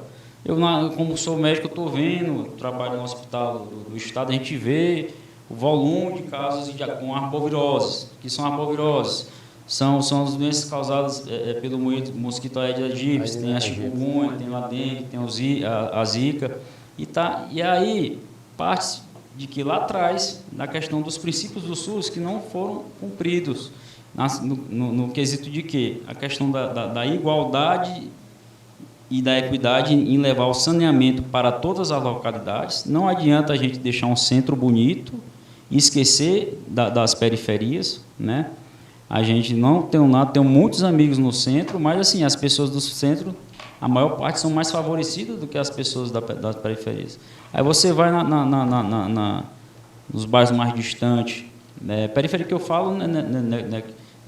[SPEAKER 1] Como sou médico, eu estou vendo, trabalho no hospital do estado, a gente vê o volume de casos com arboviroses, que são arboviroses. São as doenças causadas pelo mosquito Aedes aegypti, tem a chikungunya, tem a dengue, tem a zika. E aí, parte de que lá atrás, na questão dos princípios do SUS, que não foram cumpridos, no quesito de quê? A questão da igualdade e da equidade em levar o saneamento para todas as localidades. Não adianta a gente deixar um centro bonito e esquecer das periferias, né? A gente não tem nada, tem muitos amigos no centro, mas assim, as pessoas do centro, a maior parte são mais favorecidas do que as pessoas das periferias. Aí você vai nos bairros mais distantes, né? Periferia que eu falo, né,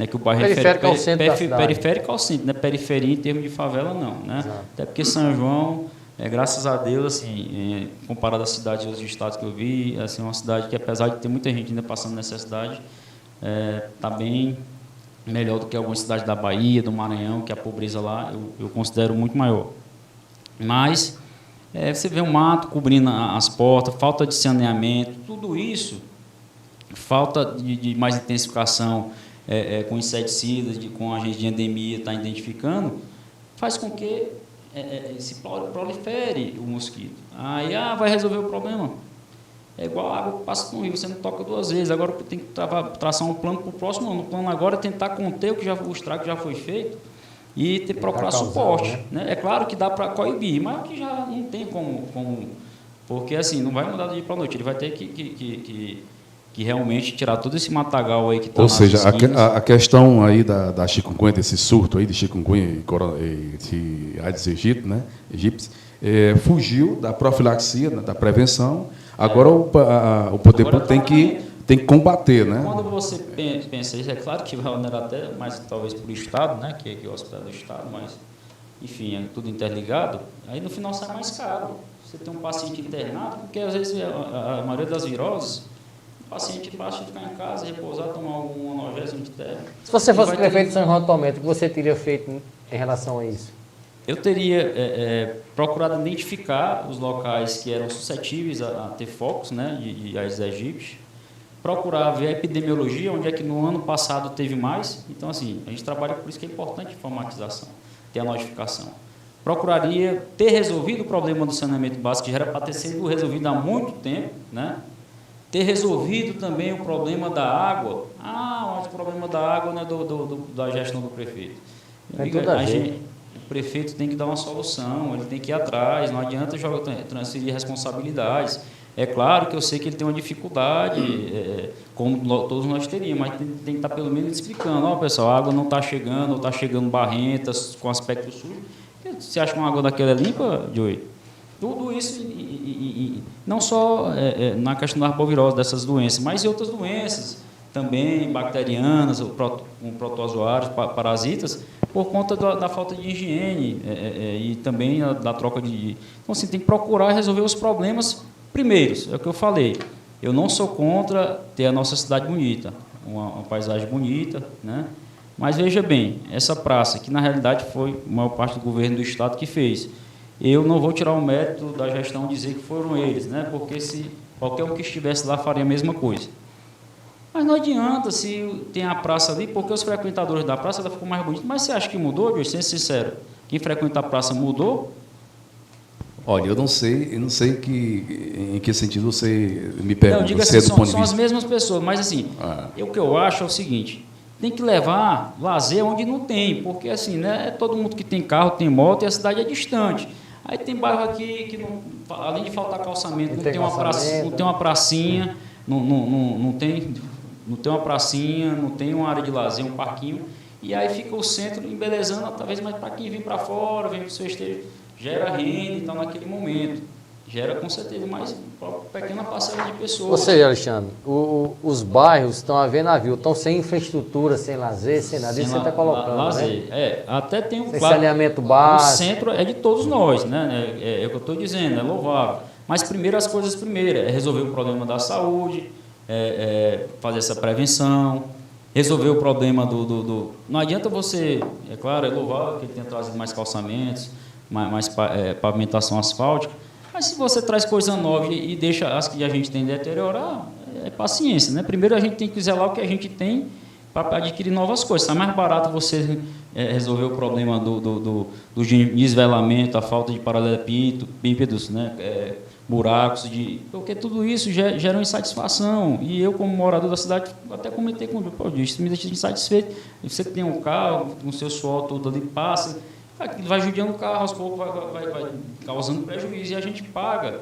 [SPEAKER 1] que o bairro
[SPEAKER 3] periférico ao centro da cidade.
[SPEAKER 1] Periférico ao centro, né? Periferia em termos de favela, não, né?
[SPEAKER 3] Exato.
[SPEAKER 1] Até porque São João, graças a Deus, assim, comparado às cidades e aos estados que eu vi, assim, é uma cidade que, apesar de ter muita gente ainda passando necessidade, está bem melhor do que algumas cidades da Bahia, do Maranhão, que a pobreza lá eu considero muito maior. Mas você vê o mato cobrindo as portas, falta de saneamento, tudo isso, falta de mais intensificação com inseticidas, com agentes de endemia, está identificando, faz com que se prolifere o mosquito. Aí vai resolver o problema. É igual a água que passa no rio, você não toca duas vezes. Agora tem que traçar um plano para o próximo ano. O plano agora é tentar conter o estrago que já foi feito e procurar suporte. Né? É claro que dá para coibir, mas que já não tem como. Porque assim, não vai mudar do dia para a noite. Ele vai ter que realmente tirar todo esse matagal aí que está.
[SPEAKER 2] Ou seja, a questão aí da chikungunya, desse surto aí de chikungunya e de Aedes aegypti, né? Fugiu da profilaxia, da prevenção. Agora o poder público tem que combater, né?
[SPEAKER 1] Quando você pensa isso, é claro que vai onerar até mais talvez para o Estado, né? Que é o hospital do Estado, mas, enfim, é tudo interligado. Aí no final sai mais caro. Você tem um paciente internado, porque às vezes a maioria das viroses, o paciente basta ficar em casa, repousar, tomar algum analgésico antitérmico.
[SPEAKER 3] Se você fosse prefeito de São João atualmente, o que você teria feito em relação a isso?
[SPEAKER 1] Eu teria procurado identificar os locais que eram suscetíveis a ter focos, né, de Aedes aegypti, procurar ver a epidemiologia, onde é que no ano passado teve mais. Então, assim, a gente trabalha, por isso que é importante a informatização, ter a notificação. Procuraria ter resolvido o problema do saneamento básico, que já era para ter sido resolvido há muito tempo, né? Ter resolvido também o problema da água. Mas o problema da água não é da gestão do prefeito. O prefeito tem que dar uma solução, ele tem que ir atrás, não adianta transferir responsabilidades. É claro que eu sei que ele tem uma dificuldade, como todos nós teríamos, mas tem que estar pelo menos explicando. Pessoal, a água não está chegando, ou está chegando barrentas, com aspecto sujo. Você acha que uma água daquela é limpa, Joey? Tudo isso, não só na questão da arbovirose, dessas doenças, mas em outras doenças também, bacterianas, com protozoários, parasitas, por conta da falta de higiene e também da troca de... Então, assim, tem que procurar resolver os problemas primeiros, é o que eu falei. Eu não sou contra ter a nossa cidade bonita, uma paisagem bonita, né? Mas veja bem, essa praça, que na realidade foi a maior parte do governo do estado que fez, eu não vou tirar o mérito da gestão dizer que foram eles, né? Porque se qualquer um que estivesse lá faria a mesma coisa. Mas não adianta se tem a praça ali, porque os frequentadores da praça ela ficou mais bonita. Mas você acha que mudou, Deus? Sendo sincero, quem frequenta a praça mudou?
[SPEAKER 2] Olha, eu não sei em que sentido você me pergunta.
[SPEAKER 1] Não, diga assim, são as mesmas pessoas, mas assim, o que eu acho é o seguinte, tem que levar lazer onde não tem, porque assim, né, todo mundo que tem carro, tem moto e a cidade é distante. Aí tem bairro aqui que, além de faltar calçamento, não tem uma pracinha, não tem uma pracinha, não tem uma área de lazer, um parquinho, e aí fica o centro embelezando, talvez mais para quem vem para fora, vem para o seu estejo, gera renda e tal naquele momento. Gera com certeza mais uma pequena parcela de pessoas.
[SPEAKER 3] Ou seja, Alexandre, os bairros estão a ver navio, estão sem infraestrutura, sem lazer, sem nada. Isso você está colocando,
[SPEAKER 1] lazer.
[SPEAKER 3] Né?
[SPEAKER 1] Até tem
[SPEAKER 3] sem saneamento básico.
[SPEAKER 1] O centro é de todos nós, né? É o que eu estou dizendo, é louvável. Mas primeiro as coisas primeiro, resolver o problema da saúde, fazer essa prevenção, resolver o problema do... Não adianta você, é claro, é louvável que ele tenha trazido mais calçamentos, pavimentação asfáltica. Mas se você traz coisa nova e deixa as que a gente tem deteriorar, é paciência, né? Primeiro a gente tem que zelar o que a gente tem para adquirir novas coisas. Está mais barato você resolver o problema do desvelamento, a falta de paralelepípedos, né? Buracos, porque tudo isso gera uma insatisfação. E eu, como morador da cidade, até comentei com o Paulo, isso me deixa insatisfeito. Você tem um carro, com o seu suor todo ali, passa, vai judiando o carro, aos poucos vai causando prejuízo, e a gente paga.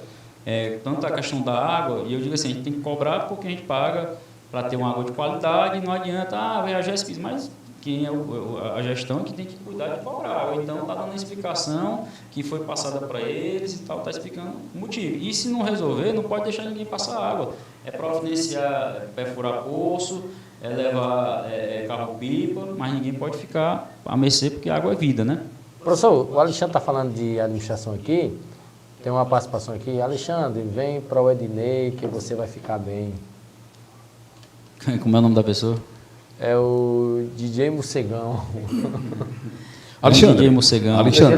[SPEAKER 1] Tanto a questão da água, e eu digo assim, a gente tem que cobrar porque a gente paga para ter uma água de qualidade, e não adianta, a GESP, mas quem é a gestão que tem que cuidar de cobrar. Ou então está dando uma explicação que foi passada para eles e tal, está explicando o motivo. E se não resolver, não pode deixar ninguém passar água. É providenciar, perfurar poço, levar carro-pipa, mas ninguém pode ficar a mercê, porque a água é vida, né?
[SPEAKER 3] Professor, o Alexandre está falando de administração aqui, tem uma participação aqui. Alexandre, vem para o Ednei que você vai ficar bem.
[SPEAKER 1] Como é o nome da pessoa?
[SPEAKER 3] É o DJ Mocegão.
[SPEAKER 2] Alexandre,
[SPEAKER 1] DJ Mocegão.
[SPEAKER 2] Alexandre,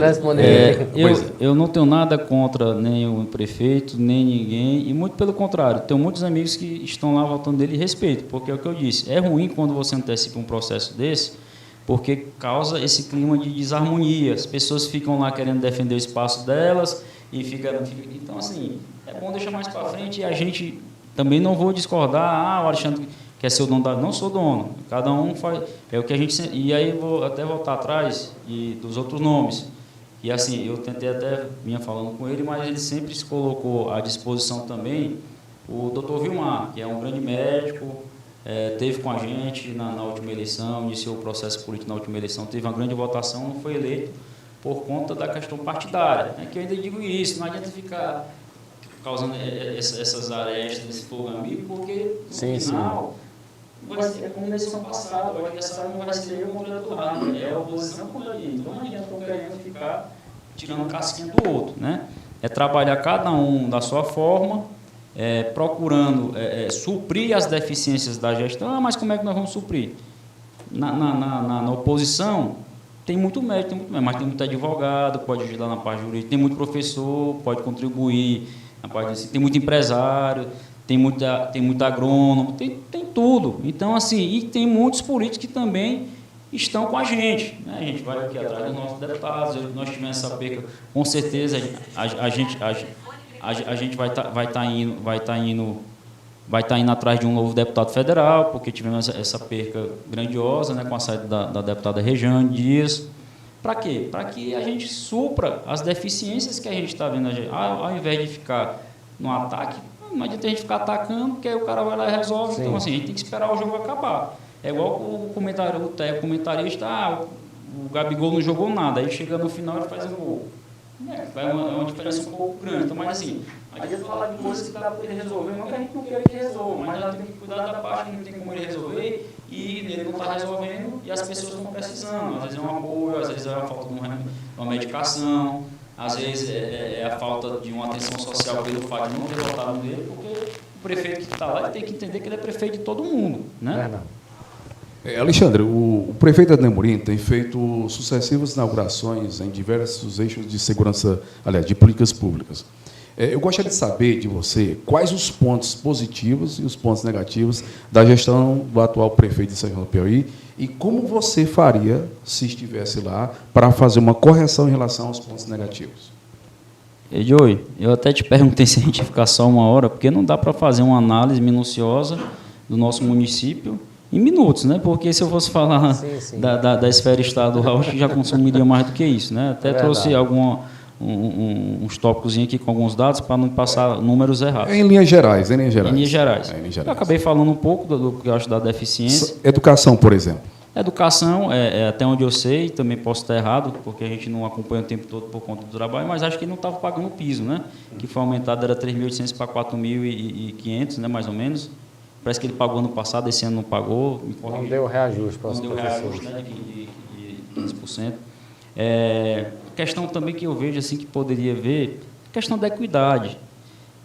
[SPEAKER 1] eu não tenho nada contra nem o prefeito, nem ninguém, e muito pelo contrário, tenho muitos amigos que estão lá votando dele e respeito, porque é o que eu disse, é ruim quando você antecipa um processo desse, porque causa esse clima de desarmonia, as pessoas ficam lá querendo defender o espaço delas, e então assim, é bom deixar mais para frente, e a gente também não vou discordar, o Alexandre quer ser o dono não sou dono, cada um faz, é o que a gente, e aí vou até voltar atrás dos outros nomes, e assim, eu tentei até, vinha falando com ele, mas ele sempre se colocou à disposição também, o Dr. Vilmar, que é um grande médico, teve com a gente na última eleição, iniciou o processo político na última eleição, teve uma grande votação, não foi eleito por conta da questão partidária, que eu ainda digo isso, não adianta ficar causando essas arestas, esse fogo amigo, porque no final vai ser como na eleição passada, o adversário não vai ser eu contra o lado, é a oposição contra ele. Então não adianta eu querendo ficar tirando casquinha do outro, né? É trabalhar cada um da sua forma, procurando suprir as deficiências da gestão. Mas como é que nós vamos suprir? Na oposição, tem muito médico, mas tem muito advogado, pode ajudar na parte jurídica, tem muito professor, pode contribuir na parte tem muito empresário, tem muito agrônomo, tem tudo. Então, assim, e tem muitos políticos que também estão com a gente, né? A gente vai aqui atrás dos nossos deputados, nós tivemos essa perca, com certeza a gente vai estar indo atrás de um novo deputado federal, porque tivemos essa perca grandiosa, né, com a saída da deputada Rejane Dias. Para quê? Para que a gente supra as deficiências que a gente está vendo. Ao invés de ficar no ataque, não adianta a gente ficar atacando, porque aí o cara vai lá e resolve. Sim. Então, assim, a gente tem que esperar o jogo acabar. É igual o comentarista, o Gabigol não jogou nada, aí chega no final e faz um gol. É uma diferença um pouco grande. Então, mas assim, a gente fala de coisas que dá para ele resolver, não que a gente não queira que resolva, mas já tem que cuidar da parte que não tem como ele resolver, e ele não está resolvendo, e as pessoas estão precisando. Às vezes é um apoio, às vezes é a falta de uma medicação, às vezes é a falta de uma atenção social pelo fato de não ter votado nele, porque o prefeito que está lá tem que entender que ele é prefeito de todo mundo, né?
[SPEAKER 2] Alexandre, o prefeito Ednei Amorim tem feito sucessivas inaugurações em diversos eixos de segurança, aliás, de políticas públicas. Eu gostaria de saber de você quais os pontos positivos e os pontos negativos da gestão do atual prefeito de São João do Piauí e como você faria, se estivesse lá, para fazer uma correção em relação aos pontos negativos.
[SPEAKER 1] Joey, eu até te perguntei se a gente ia ficar só uma hora, porque não dá para fazer uma análise minuciosa do nosso município em minutos, né? Porque se eu fosse falar da esfera estadual, acho que já consumiria mais do que isso, né? Até trouxe uns tópicos aqui com alguns dados para não passar números errados.
[SPEAKER 2] Em linhas gerais.
[SPEAKER 1] Eu acabei falando um pouco do que eu acho da deficiência.
[SPEAKER 2] Educação, por exemplo.
[SPEAKER 1] Educação, até onde eu sei, também posso estar errado, porque a gente não acompanha o tempo todo por conta do trabalho, mas acho que ele não estava pagando o piso, né? Que foi aumentado, era 3.800 para 4.500, né, mais ou menos. Parece que ele pagou ano passado, esse ano não pagou.
[SPEAKER 3] Não deu reajuste para os professores.
[SPEAKER 1] Não deu reajuste, né, de 15%. Questão também que eu vejo assim que poderia ver, questão da equidade.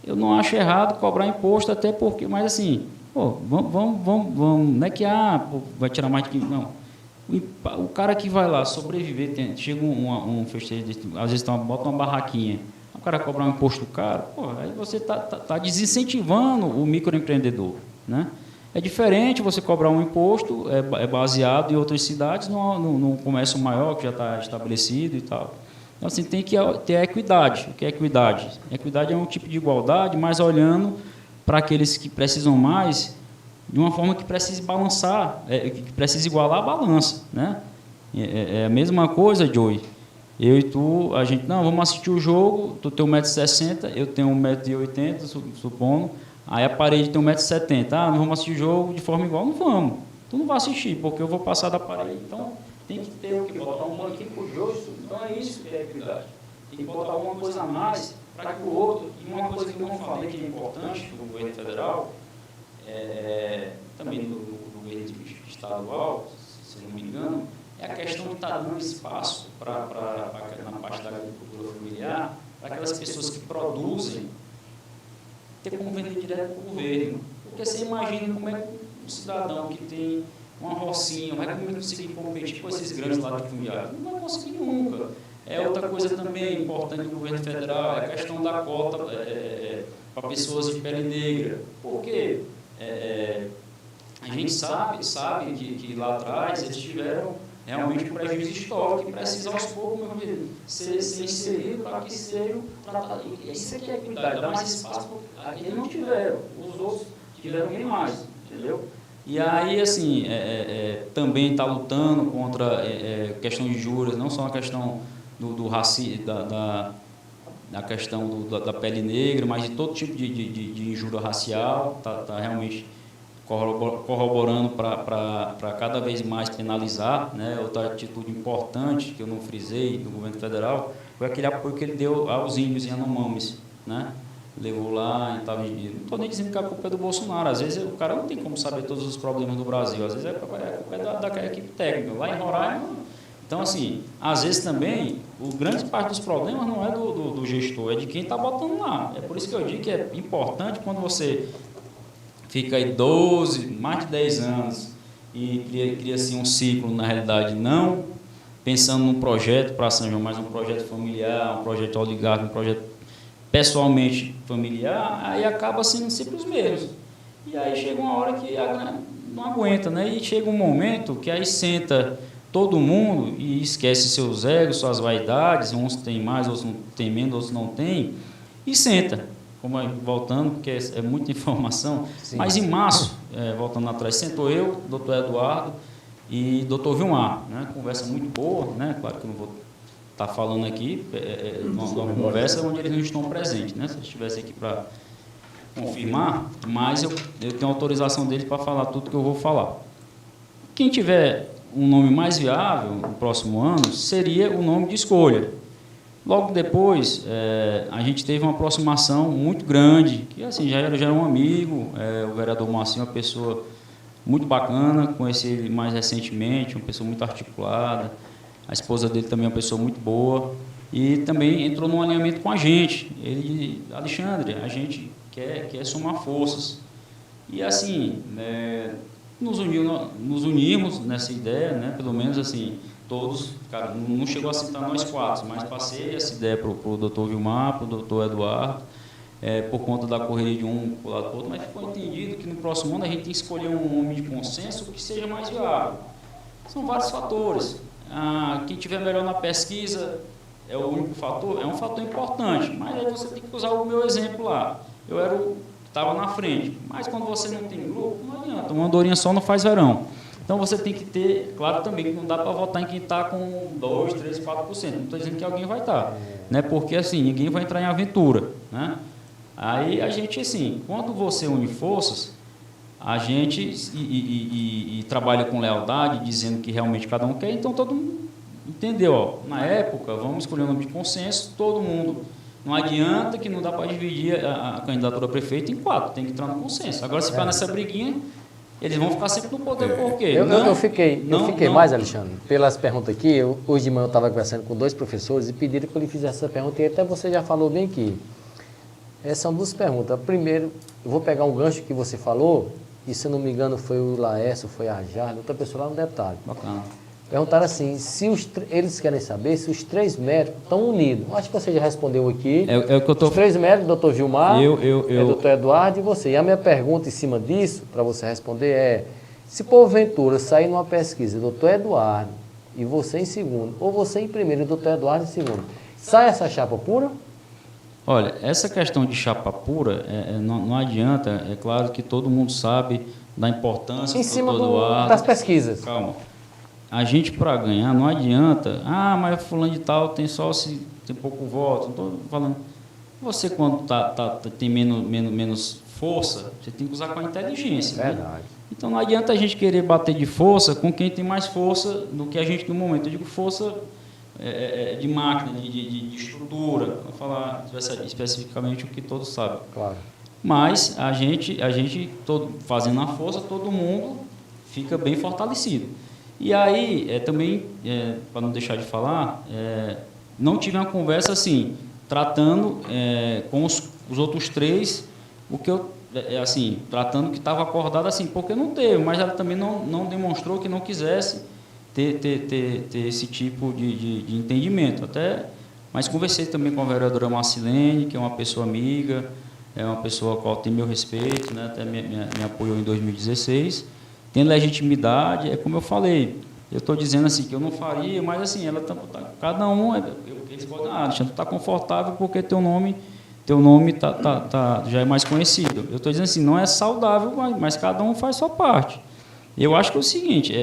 [SPEAKER 1] Eu não acho errado cobrar imposto, até porque, mas assim, vamos, não é que vai tirar mais de 15%, não. O cara que vai lá sobreviver, chega um festejo, às vezes bota uma barraquinha, o cara cobrar um imposto caro, pô, aí você tá desincentivando o microempreendedor, né? É diferente você cobrar um imposto, é baseado em outras cidades, num comércio maior, que já está estabelecido e tal. Então, assim, tem que ter a equidade. O que é equidade? Equidade é um tipo de igualdade, mas olhando para aqueles que precisam mais, de uma forma que precise balançar, que precise igualar a balança, né? É a mesma coisa, Joey. Eu e tu, a gente, não, vamos assistir o jogo, tu tem 1,60 m, eu tenho 1,80 m, supondo, aí a parede tem 1,70 m, não vamos assistir o jogo de forma igual, não vamos. Tu não vai assistir, porque eu vou passar da parede, então tem que ter o que botar um banquinho pro justo, então é isso que é equidade. Tem que botar alguma coisa a mais para que o outro, e uma coisa que eu não falei que é importante do governo federal, também do governo estadual, se não me engano, é a questão de estar dando espaço na parte da agricultura familiar, para aquelas pessoas que produzem, ter como vender direto para o governo. Porque você imagina como é que um cidadão que tem uma rocinha vai conseguir competir com esses grandes latifundiários? Não vai conseguir nunca. Outra coisa também importante do governo federal é a questão da cota para pessoas de pele negra. Por quê? A gente sabe que lá atrás eles tiveram realmente um prejuízo histórico que precisa aos poucos ser inserido para que sejam tratados. Isso aqui é equidade, dá mais espaço. Eles não tiveram, os outros tiveram bem mais, entendeu? E aí, assim, também está lutando contra questão de juros, não só a questão do racismo, da questão da pele negra, mas de todo tipo de injúria racial, está realmente corroborando para cada vez mais penalizar, né? Outra atitude importante que eu não frisei do governo federal foi aquele apoio que ele deu aos índios e Yanomamis, né? Levou lá e tal. Não estou nem dizendo que a culpa é do Bolsonaro, às vezes o cara não tem como saber todos os problemas do Brasil, às vezes a culpa é da equipe técnica, lá em Roraima. Então, assim, às vezes também, grande parte dos problemas não é do gestor, é de quem está botando lá. É por isso que eu digo que é importante quando você fica aí mais de 10 anos e cria assim, um ciclo, na realidade, não pensando num projeto para São João, mas um projeto familiar, um projeto oligárquico, um projeto pessoalmente familiar, aí acaba sendo sempre os mesmos. E aí chega uma hora que não aguenta, né? E chega um momento que aí senta todo mundo e esquece seus egos, suas vaidades, uns têm mais, outros não têm menos, outros não têm, e senta. Voltando, porque é muita informação, sim. Mas em março, voltando atrás, sentou eu, doutor Eduardo e doutor Vilmar, né? Conversa muito boa, né? Claro que eu não vou estar falando aqui, uma conversa onde eles não estão presentes, né? Se eles estivessem aqui para confirmar, mas eu tenho autorização deles para falar tudo que eu vou falar. Quem tiver um nome mais viável no próximo ano seria o nome de escolha. Logo depois, a gente teve uma aproximação muito grande, que assim, já era um amigo, o vereador Marcinho, uma pessoa muito bacana, conheci ele mais recentemente, uma pessoa muito articulada, a esposa dele também é uma pessoa muito boa, e também entrou num alinhamento com a gente. Ele, Alexandre, a gente quer somar forças. E assim, nos unimos nessa ideia, né, pelo menos assim, todos, cara, não chegou a citar nós quatro, mas passei essa ideia para o doutor Vilmar, para o doutor Eduardo, por conta da correria de um para o lado do outro, mas ficou entendido que no próximo ano a gente tem que escolher um nome de consenso que seja mais viável. São vários fatores. Quem tiver melhor na pesquisa é o único fator, é um fator importante, mas aí você tem que usar o meu exemplo lá. Eu estava na frente, mas quando você não tem grupo, não adianta, uma andorinha só não faz verão. Então, você tem que ter, claro também, que não dá para votar em quem está com 2%, 3%, 4%. Não estou dizendo que alguém vai estar, né? Porque, assim, ninguém vai entrar em aventura, né? Aí, a gente, assim, quando você une forças, a gente e trabalha com lealdade, dizendo que realmente cada um quer, então todo mundo entendeu, ó, na época, vamos escolher um nome de consenso, todo mundo. Não adianta que não dá para dividir a candidatura a prefeito em 4, tem que entrar no consenso. Agora, se ficar nessa briguinha, eles vão ficar sempre no poder, por quê?
[SPEAKER 3] Eu fiquei mais, Alexandre, pelas perguntas aqui. Hoje de manhã eu estava conversando com 2 professores e pediram que eu lhe fizesse essa pergunta, e até você já falou bem aqui. Essas são 2 perguntas. Primeiro, eu vou pegar um gancho que você falou, e se não me engano foi o Laércio, foi a Jardim, outra pessoa lá no detalhe.
[SPEAKER 1] Bacana.
[SPEAKER 3] Perguntaram assim, se eles querem saber se os 3 médicos estão unidos. Acho que você já respondeu aqui.
[SPEAKER 1] É o que eu tô...
[SPEAKER 3] Os 3 médicos, doutor Gilmar, doutor Eduardo e você. E a minha pergunta em cima disso, para você responder, é: se porventura sair numa pesquisa, doutor Eduardo e você em segundo, ou você em primeiro e doutor Eduardo em segundo, sai essa chapa pura?
[SPEAKER 1] Olha, essa questão de chapa pura, não adianta, é claro que todo mundo sabe da importância
[SPEAKER 3] em cima
[SPEAKER 1] do Eduardo.
[SPEAKER 3] das pesquisas.
[SPEAKER 1] Calma. A gente, para ganhar, não adianta, mas fulano de tal tem tem pouco voto. Não estou falando. Você, quando tem menos força, você tem que usar com a inteligência.
[SPEAKER 3] Verdade.
[SPEAKER 1] Né? Então, não adianta a gente querer bater de força com quem tem mais força do que a gente no momento. Eu digo força de máquina, de estrutura, para falar especificamente o que todos sabem.
[SPEAKER 3] Claro.
[SPEAKER 1] Mas a gente fazendo a força, todo mundo fica bem fortalecido. E aí, também, para não deixar de falar, não tive uma conversa assim, tratando com os outros 3, o que eu, assim, tratando que estava acordado assim, porque não teve, mas ela também não demonstrou que não quisesse ter esse tipo de entendimento. Mas conversei também com a vereadora Marcilene, que é uma pessoa amiga, é uma pessoa a qual tem meu respeito, né, até me apoiou em 2016. Tem legitimidade, é como eu falei, eu estou dizendo assim que eu não faria, mas assim, cada um, eles podem, Alexandre, está confortável porque teu nome já é mais conhecido. Eu estou dizendo assim, não é saudável, mas cada um faz sua parte. Eu acho que é o seguinte,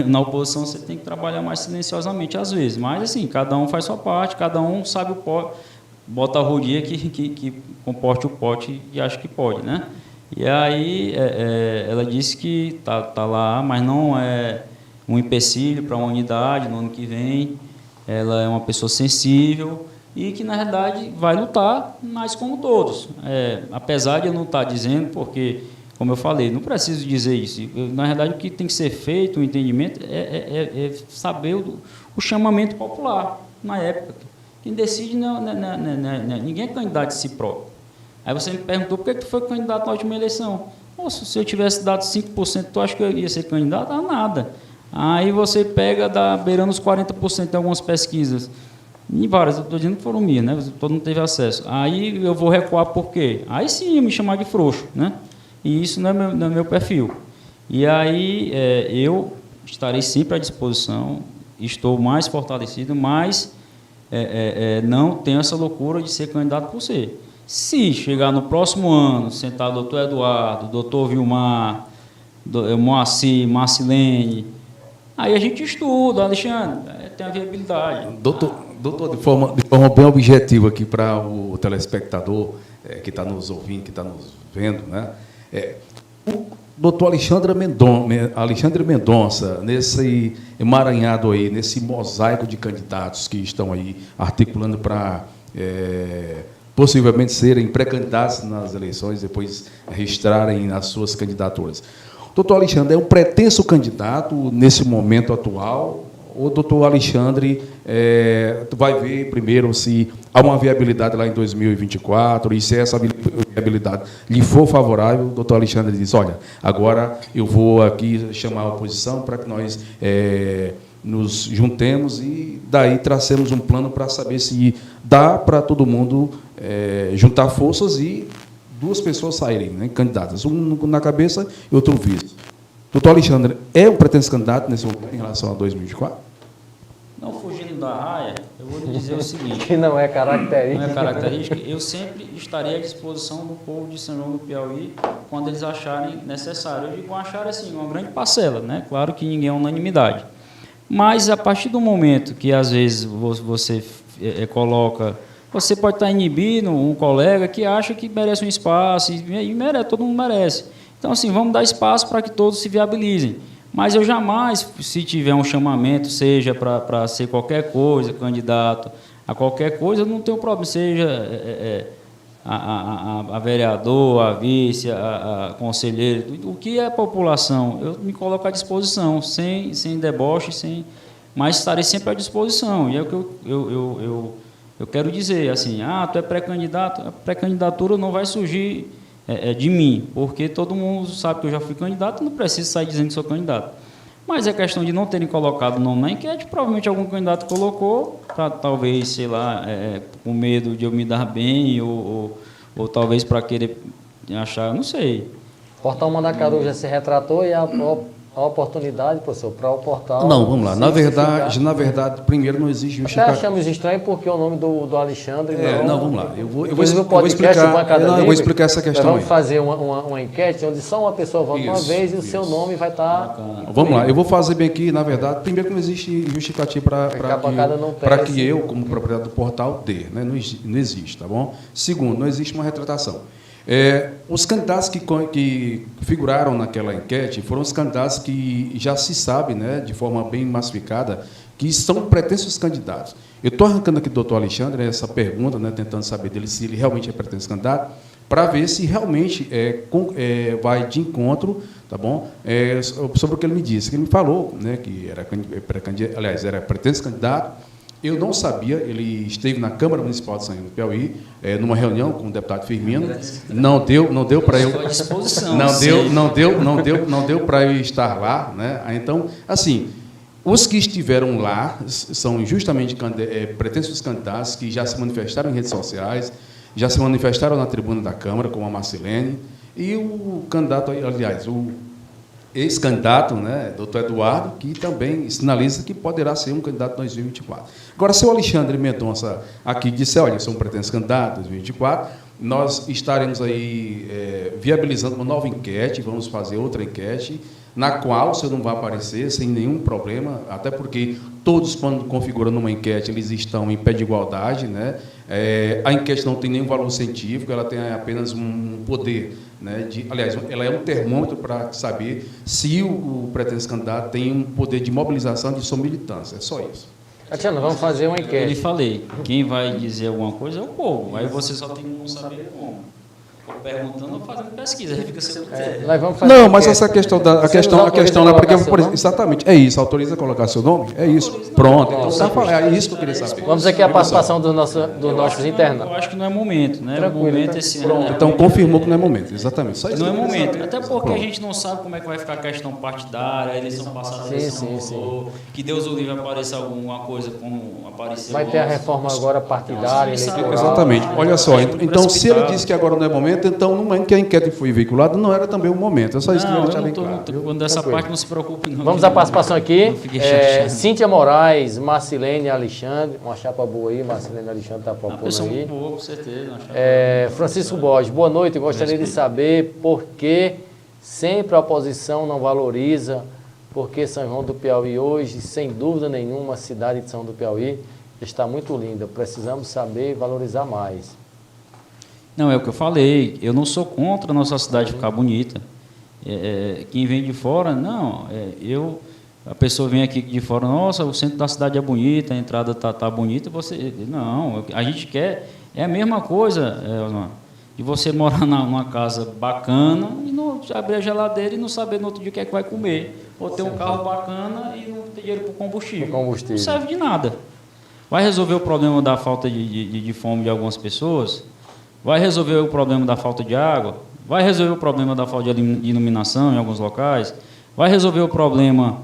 [SPEAKER 1] na oposição você tem que trabalhar mais silenciosamente às vezes, mas assim, cada um faz sua parte, cada um sabe bota a rodinha que comporte o pote e acha que pode, né? E aí ela disse que tá lá, mas não é um empecilho para uma unidade no ano que vem. Ela é uma pessoa sensível e que, na verdade, vai lutar, mas como todos. Apesar de eu não estar dizendo, porque, como eu falei, não preciso dizer isso. Na verdade, o que tem que ser feito, o entendimento, é saber o chamamento popular na época. Quem decide ninguém é candidato de si próprio. Aí você me perguntou por que tu foi candidato na última eleição. Nossa, se eu tivesse dado 5%, tu acha que eu ia ser candidato? A nada. Aí você pega, beirando os 40% em algumas pesquisas. Em várias, eu estou dizendo que foram minhas, né? Todo mundo teve acesso. Aí eu vou recuar por quê? Aí sim ia me chamar de frouxo, né? E isso não é meu perfil. E aí eu estarei sempre à disposição, estou mais fortalecido, mas não tenho essa loucura de ser candidato por ser. Se chegar no próximo ano, sentar o doutor Eduardo, doutor Vilmar, Moacir, Marcilene, aí a gente estuda, Alexandre, tem a viabilidade.
[SPEAKER 2] Doutor, de forma bem objetiva aqui para o telespectador que está nos ouvindo, que está nos vendo, né? O doutor Alexandre Mendonça, nesse emaranhado aí, nesse mosaico de candidatos que estão aí articulando para possivelmente serem pré-candidatos nas eleições, depois registrarem as suas candidaturas. O doutor Alexandre é um pretenso candidato nesse momento atual? Ou o doutor Alexandre vai ver primeiro se há uma viabilidade lá em 2024 e se essa viabilidade lhe for favorável, o doutor Alexandre diz, olha, agora eu vou aqui chamar a oposição para que nós nos juntemos e daí tracemos um plano para saber se dá para todo mundo juntar forças e 2 pessoas saírem, né, candidatas, um na cabeça e outro no vice. Doutor Alexandre, é um pretenso candidato nesse momento em relação a 2024?
[SPEAKER 1] Não fugindo da raia, eu vou lhe dizer o seguinte.
[SPEAKER 3] Que não é característica.
[SPEAKER 1] Não é característica. Eu sempre estarei à disposição do povo de São João do Piauí quando eles acharem necessário. Eu digo achar assim, uma grande parcela, né? Claro que ninguém é unanimidade. Mas a partir do momento que às vezes você coloca... Você pode estar inibindo um colega que acha que merece um espaço, e merece, todo mundo merece. Então, assim, vamos dar espaço para que todos se viabilizem. Mas eu jamais, se tiver um chamamento, seja para ser qualquer coisa, candidato a qualquer coisa, eu não tenho problema, seja a vereador, a vice, a conselheiro, o que é população, eu me coloco à disposição, sem deboche, mas estarei sempre à disposição. E é o que eu quero dizer, assim, tu é pré-candidato, a pré-candidatura não vai surgir de mim, porque todo mundo sabe que eu já fui candidato, não preciso sair dizendo que sou candidato. Mas é questão de não terem colocado o nome na enquete, provavelmente algum candidato colocou, talvez, sei lá, com medo de eu me dar bem, ou talvez para querer achar, não sei.
[SPEAKER 3] O Portal Mandacaru já se retratou e a oportunidade, professor, para o portal...
[SPEAKER 2] Não, vamos lá. Na verdade, primeiro não existe
[SPEAKER 3] Até
[SPEAKER 2] justificativa.
[SPEAKER 3] achamos estranho porque o nome do Alexandre...
[SPEAKER 2] Não, vamos lá. Eu vou
[SPEAKER 3] Inclusive
[SPEAKER 2] explicar essa questão
[SPEAKER 3] vamos
[SPEAKER 2] aí.
[SPEAKER 3] fazer uma enquete onde só uma pessoa vota uma vez e o seu nome vai estar...
[SPEAKER 2] Vamos lá, eu vou fazer bem aqui, na verdade, primeiro que não existe justificativa para que eu, como proprietário do portal, dê, né? Não existe, tá bom? Segundo, não existe uma retratação. Os candidatos que figuraram naquela enquete foram os candidatos que já se sabe, né, de forma bem massificada, que são pretensos candidatos. Eu estou arrancando aqui do doutor Alexandre essa pergunta, né, tentando saber dele se ele realmente é pretenso candidato, para ver se realmente vai de encontro, tá bom? Sobre o que ele me disse, que ele me falou, né, que era pretenso candidato. Eu não sabia, ele esteve na Câmara Municipal de São João do Piauí, numa reunião com o deputado Firmino. Não deu para eu. Não deu para eu estar lá, né? Então, assim, os que estiveram lá são justamente pretensos candidatos que já se manifestaram em redes sociais, já se manifestaram na tribuna da Câmara, como a Marcilene, e o candidato, aliás, o ex-candidato, né, doutor Eduardo, que também sinaliza que poderá ser um candidato em 2024. Agora, se o Alexandre Mendonça aqui disser, olha, eu sou um pretenso candidato em 2024, nós estaremos aí viabilizando uma nova enquete, vamos fazer outra enquete, na qual o senhor não vai aparecer sem nenhum problema, até porque todos, quando configuram uma enquete, eles estão em pé de igualdade, né? A enquete não tem nenhum valor científico, ela tem apenas um poder, né, aliás, ela é um termômetro para saber se o pretenso candidato tem um poder de mobilização de sua militância, é só isso.
[SPEAKER 3] Tatiana, vamos fazer uma enquete.
[SPEAKER 1] Ele falei, quem vai dizer alguma coisa é o povo, aí você só tem que não saber como. Perguntando ou fazendo pesquisa, aí fica sempre
[SPEAKER 2] Não, mas essa questão da questão lá, porque exatamente, é isso, autoriza a colocar seu nome? É isso. Pronto, então tá falando, é isso que eu queria saber.
[SPEAKER 3] Vamos aqui a participação dos nossos internos.
[SPEAKER 1] Eu acho que não é momento, né? O momento esse ano.
[SPEAKER 2] Então confirmou que não é momento, exatamente. Só isso
[SPEAKER 1] não é momento, até porque a gente não sabe como é que vai ficar a questão partidária, a eleição passada, a eleição voltou, que Deus o livre apareça alguma coisa como apareceu.
[SPEAKER 3] Vai ter a reforma agora partidária, eleitoral.
[SPEAKER 2] Exatamente. Olha só, então se ele disse que agora não é momento, então no momento que a enquete foi veiculada, não era também o momento. É só isso que eu deixar bem claro.
[SPEAKER 1] Quando essa parte não se preocupe, não.
[SPEAKER 3] Vamos à participação aqui. Cíntia Moraes, Marcilene Alexandre, uma chapa boa aí, Marcilene Alexandre está propondo aí.
[SPEAKER 1] Boa, com certeza.
[SPEAKER 3] Francisco Borges, boa noite. Eu gostaria de saber por que sempre a oposição não valoriza, porque São João do Piauí hoje, sem dúvida nenhuma, a cidade de São João do Piauí está muito linda. Precisamos saber e valorizar mais.
[SPEAKER 1] Não, é o que eu falei, eu não sou contra a nossa cidade ficar bonita. Quem vem de fora, não, a pessoa vem aqui de fora, nossa, o centro da cidade é bonito, a entrada tá bonita, não, a gente quer, é a mesma coisa, Osmar, de você morar numa casa bacana e não abrir a geladeira e não saber no outro dia o que é que vai comer, ou ter um carro bacana e não ter dinheiro para combustível. Não serve de nada. Vai resolver o problema da falta de fome de algumas pessoas? Vai resolver o problema da falta de água? Vai resolver o problema da falta de iluminação em alguns locais? Vai resolver o problema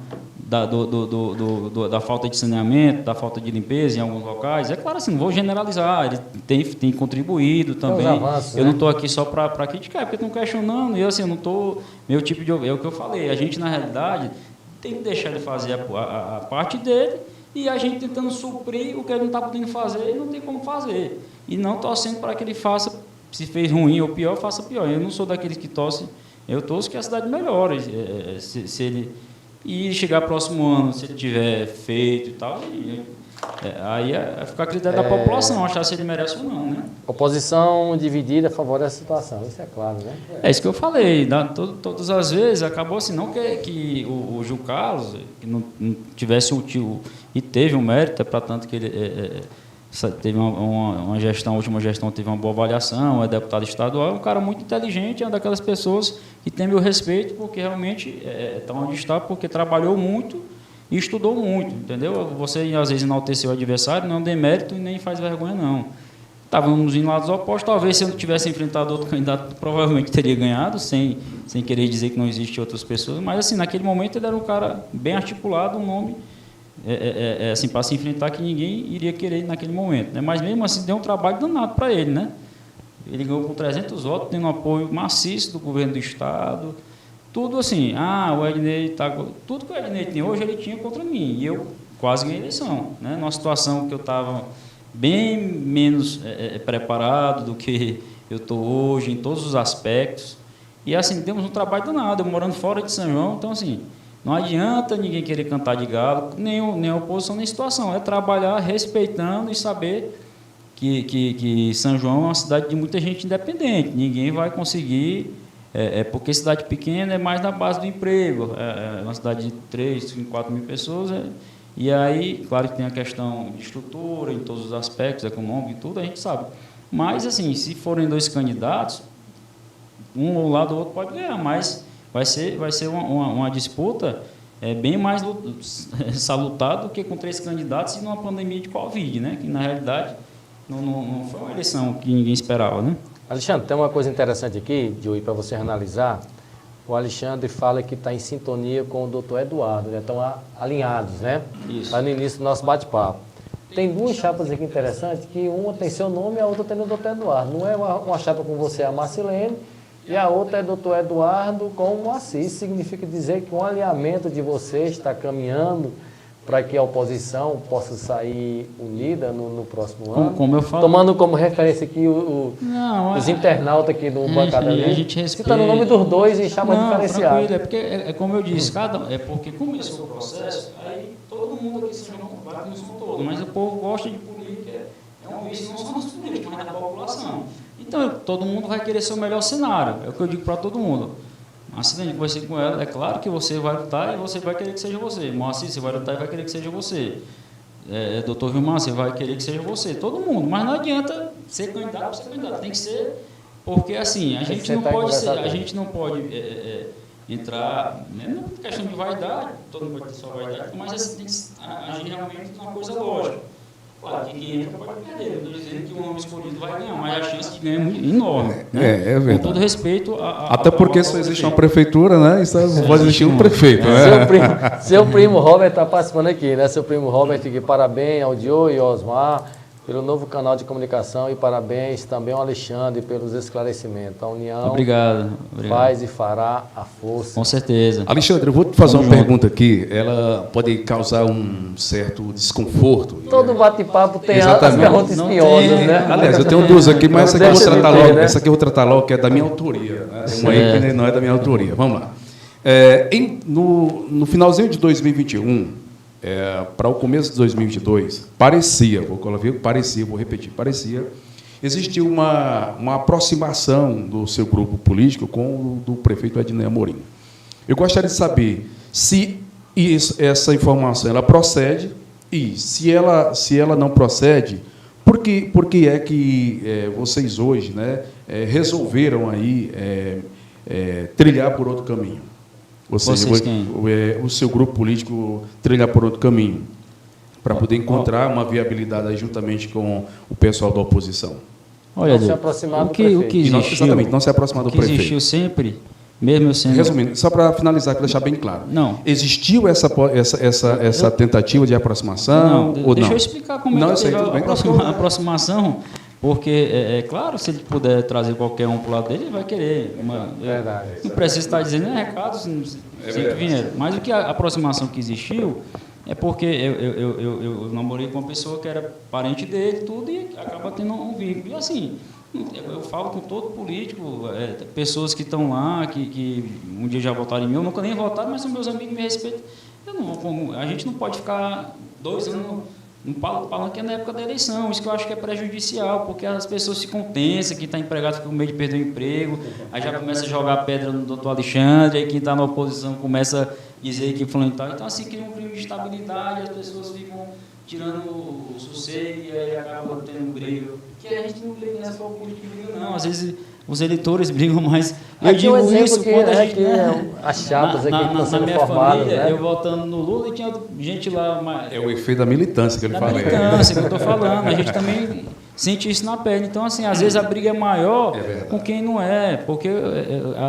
[SPEAKER 1] da falta de saneamento, da falta de limpeza em alguns locais? É claro, assim, não vou generalizar, ele tem contribuído também. Eu não estou aqui só para criticar, porque estão questionando, e eu, assim, eu não estou... Meu tipo de... É o que eu falei, a gente, na realidade, tem que deixar ele fazer a parte dele, e a gente tentando suprir o que ele não está podendo fazer e não tem como fazer. E não torcendo para que ele faça, se fez ruim ou pior, faça pior. Eu não sou daqueles que torcem, eu torço que a cidade melhore. Se ele e chegar próximo ano, se ele tiver feito e tal, aí ficar a critério da população, achar se ele merece ou não, né?
[SPEAKER 3] Oposição dividida favorece a situação, isso é claro, né?
[SPEAKER 1] É isso que eu falei, todas as vezes acabou assim, não que o Gil Carlos que não tivesse e teve um mérito, para tanto que ele teve uma gestão, a última gestão teve uma boa avaliação, é deputado estadual, é um cara muito inteligente, é uma daquelas pessoas que tem meu respeito, porque realmente está onde está, porque trabalhou muito e estudou muito, entendeu? Você, às vezes, enaltecer o adversário, não é um demérito e nem faz vergonha, não. estávamos em lados opostos. Talvez se eu não tivesse enfrentado outro candidato, provavelmente teria ganhado, sem querer dizer que não existem outras pessoas. Mas, assim, naquele momento ele era um cara bem articulado, um nome assim, para se enfrentar que ninguém iria querer naquele momento, né? Mas mesmo assim deu um trabalho danado para ele, né? Ele ganhou com 300 votos, tendo apoio maciço do governo do Estado. Tudo assim, o Ednei tudo que o Ednei tem hoje, ele tinha contra mim. E eu quase ganhei a eleição, né? Numa situação que eu estava bem menos preparado do que eu estou hoje, em todos os aspectos. E assim, temos um trabalho danado, eu morando fora de São João, então assim, não adianta ninguém querer cantar de galo, nem a oposição, nem situação. É trabalhar respeitando e saber que São João é uma cidade de muita gente independente. Ninguém vai conseguir, porque cidade pequena é mais na base do emprego. É uma cidade de 3, 5, 4 mil pessoas. E aí, claro que tem a questão de estrutura, em todos os aspectos, econômico e tudo, a gente sabe. Mas, assim, se forem 2 candidatos, um ao lado do outro pode ganhar, mas vai ser uma disputa bem mais salutar do que com 3 candidatos e numa pandemia de Covid, né? Que, na realidade, não foi uma eleição que ninguém esperava, né?
[SPEAKER 3] Alexandre, tem uma coisa interessante aqui, Joey, para você analisar. O Alexandre fala que está em sintonia com o doutor Eduardo, né? Estão alinhados, né?
[SPEAKER 1] Isso.
[SPEAKER 3] Lá no início do nosso bate-papo. Tem 2 chapas aqui interessantes, que uma tem seu nome e a outra tem o doutor Eduardo. Não é uma chapa com você, a Marcilene, e a outra é doutor Eduardo com o Moacir. Isso significa dizer que um alinhamento de vocês está caminhando para que a oposição possa sair unida no próximo ano.
[SPEAKER 1] Como eu falo,
[SPEAKER 3] tomando como referência aqui os internautas aqui do Bancada Livre.
[SPEAKER 1] A gente respeita.
[SPEAKER 3] Citando o nome dos 2 em chapa diferenciada.
[SPEAKER 1] Tranquilo, porque como eu disse, porque começou o processo, aí todo mundo aqui se chama completo, não são todos, mas o povo gosta de política, um vício não só nos políticos, mas da população. Então, todo mundo vai querer ser o melhor cenário, é o que eu digo para todo mundo. Assim, a gente conversei com ela, é claro que você vai lutar e você vai querer que seja você. Moacir, você vai lutar e vai querer que seja você. Doutor Vilmar, você vai querer que seja você. Todo mundo, mas não adianta ser candidato para ser candidato, tem que ser, porque assim, a gente não pode entrar, né, não é questão de vaidade, todo mundo pode ter sua vaidade, mas assim, tem que agir realmente numa coisa lógica. Claro que quem entra pode perder, eu estou dizendo que o homem escolhido vai ganhar, mas a chance de ganhar é muito enorme. Né?
[SPEAKER 2] É verdade.
[SPEAKER 1] Com todo respeito
[SPEAKER 2] até porque só existe uma prefeitura, né? Isso não pode existir um prefeito. Né?
[SPEAKER 3] Seu primo Robert está participando aqui, né? Seu primo Robert, que parabéns ao Dio e ao Osmar pelo novo canal de comunicação e parabéns também ao Alexandre pelos esclarecimentos. A união
[SPEAKER 1] Obrigado.
[SPEAKER 3] faz e fará a força.
[SPEAKER 1] Com certeza.
[SPEAKER 2] Alexandre, eu vou te fazer uma pergunta aqui. Ela pode causar um certo desconforto.
[SPEAKER 3] Todo bate-papo tem altas perguntas espinhosas, né?
[SPEAKER 2] Aliás, eu tenho 2 aqui, mas essa aqui eu vou tratar logo. Né? Essa aqui eu vou tratar logo, que é da minha autoria. Né? Uma aí que não é da minha autoria. Vamos lá. No finalzinho de 2021, para o começo de 2022, vou repetir, existiu uma aproximação do seu grupo político com o do prefeito Ednei Amorim. Eu gostaria de saber se essa informação ela procede e, se ela não procede, por que é que vocês hoje, né, resolveram aí trilhar por outro caminho? Ou seja, o seu grupo político trilhar por outro caminho, para poder encontrar uma viabilidade aí juntamente com o pessoal da oposição.
[SPEAKER 1] Olha,
[SPEAKER 3] não se aproximar do prefeito.
[SPEAKER 2] Exatamente, não se aproximar do prefeito.
[SPEAKER 1] Existiu sempre, mesmo eu sendo...
[SPEAKER 2] Resumindo, só para finalizar, para deixar bem claro.
[SPEAKER 1] Não.
[SPEAKER 2] Existiu essa tentativa de aproximação?
[SPEAKER 1] Não,
[SPEAKER 2] ou
[SPEAKER 1] deixa
[SPEAKER 2] não?
[SPEAKER 1] eu explicar como é que teve a aproximação. Porque, claro, se ele puder trazer qualquer um para o lado dele, ele vai querer.
[SPEAKER 3] Verdade.
[SPEAKER 1] Não precisa estar dizendo recados, sempre vieram. Mas o que a aproximação que existiu é porque eu namorei com uma pessoa que era parente dele, tudo, e acaba tendo um vínculo. E assim, eu falo com todo político, pessoas que estão lá, que um dia já votaram em mim, eu nunca nem votaram, mas são meus amigos, me respeitam. A gente não pode ficar 2 anos... no palanque na época da eleição, isso que eu acho que é prejudicial, porque as pessoas ficam tensas, quem está empregado fica com medo de perder o emprego, aí já começa a jogar pedra no doutor Alexandre, aí quem está na oposição começa a dizer que fulano e tal. Então, assim, cria um clima de estabilidade, as pessoas ficam tirando o sossego e aí acaba tendo briga. Que a gente não briga, não é só o político que briga, não. Às vezes os eleitores brigam, mas eu digo isso quando a gente...
[SPEAKER 3] as chapas aqui que estão sendo
[SPEAKER 1] minha
[SPEAKER 3] formadas,
[SPEAKER 1] família,
[SPEAKER 3] né?
[SPEAKER 1] eu votando no Lula e tinha gente lá...
[SPEAKER 2] É o efeito da militância que ele fala.
[SPEAKER 1] Da militância que eu estou falando. A gente também sente isso na pele. Então, assim, às vezes a briga é maior com quem não é, porque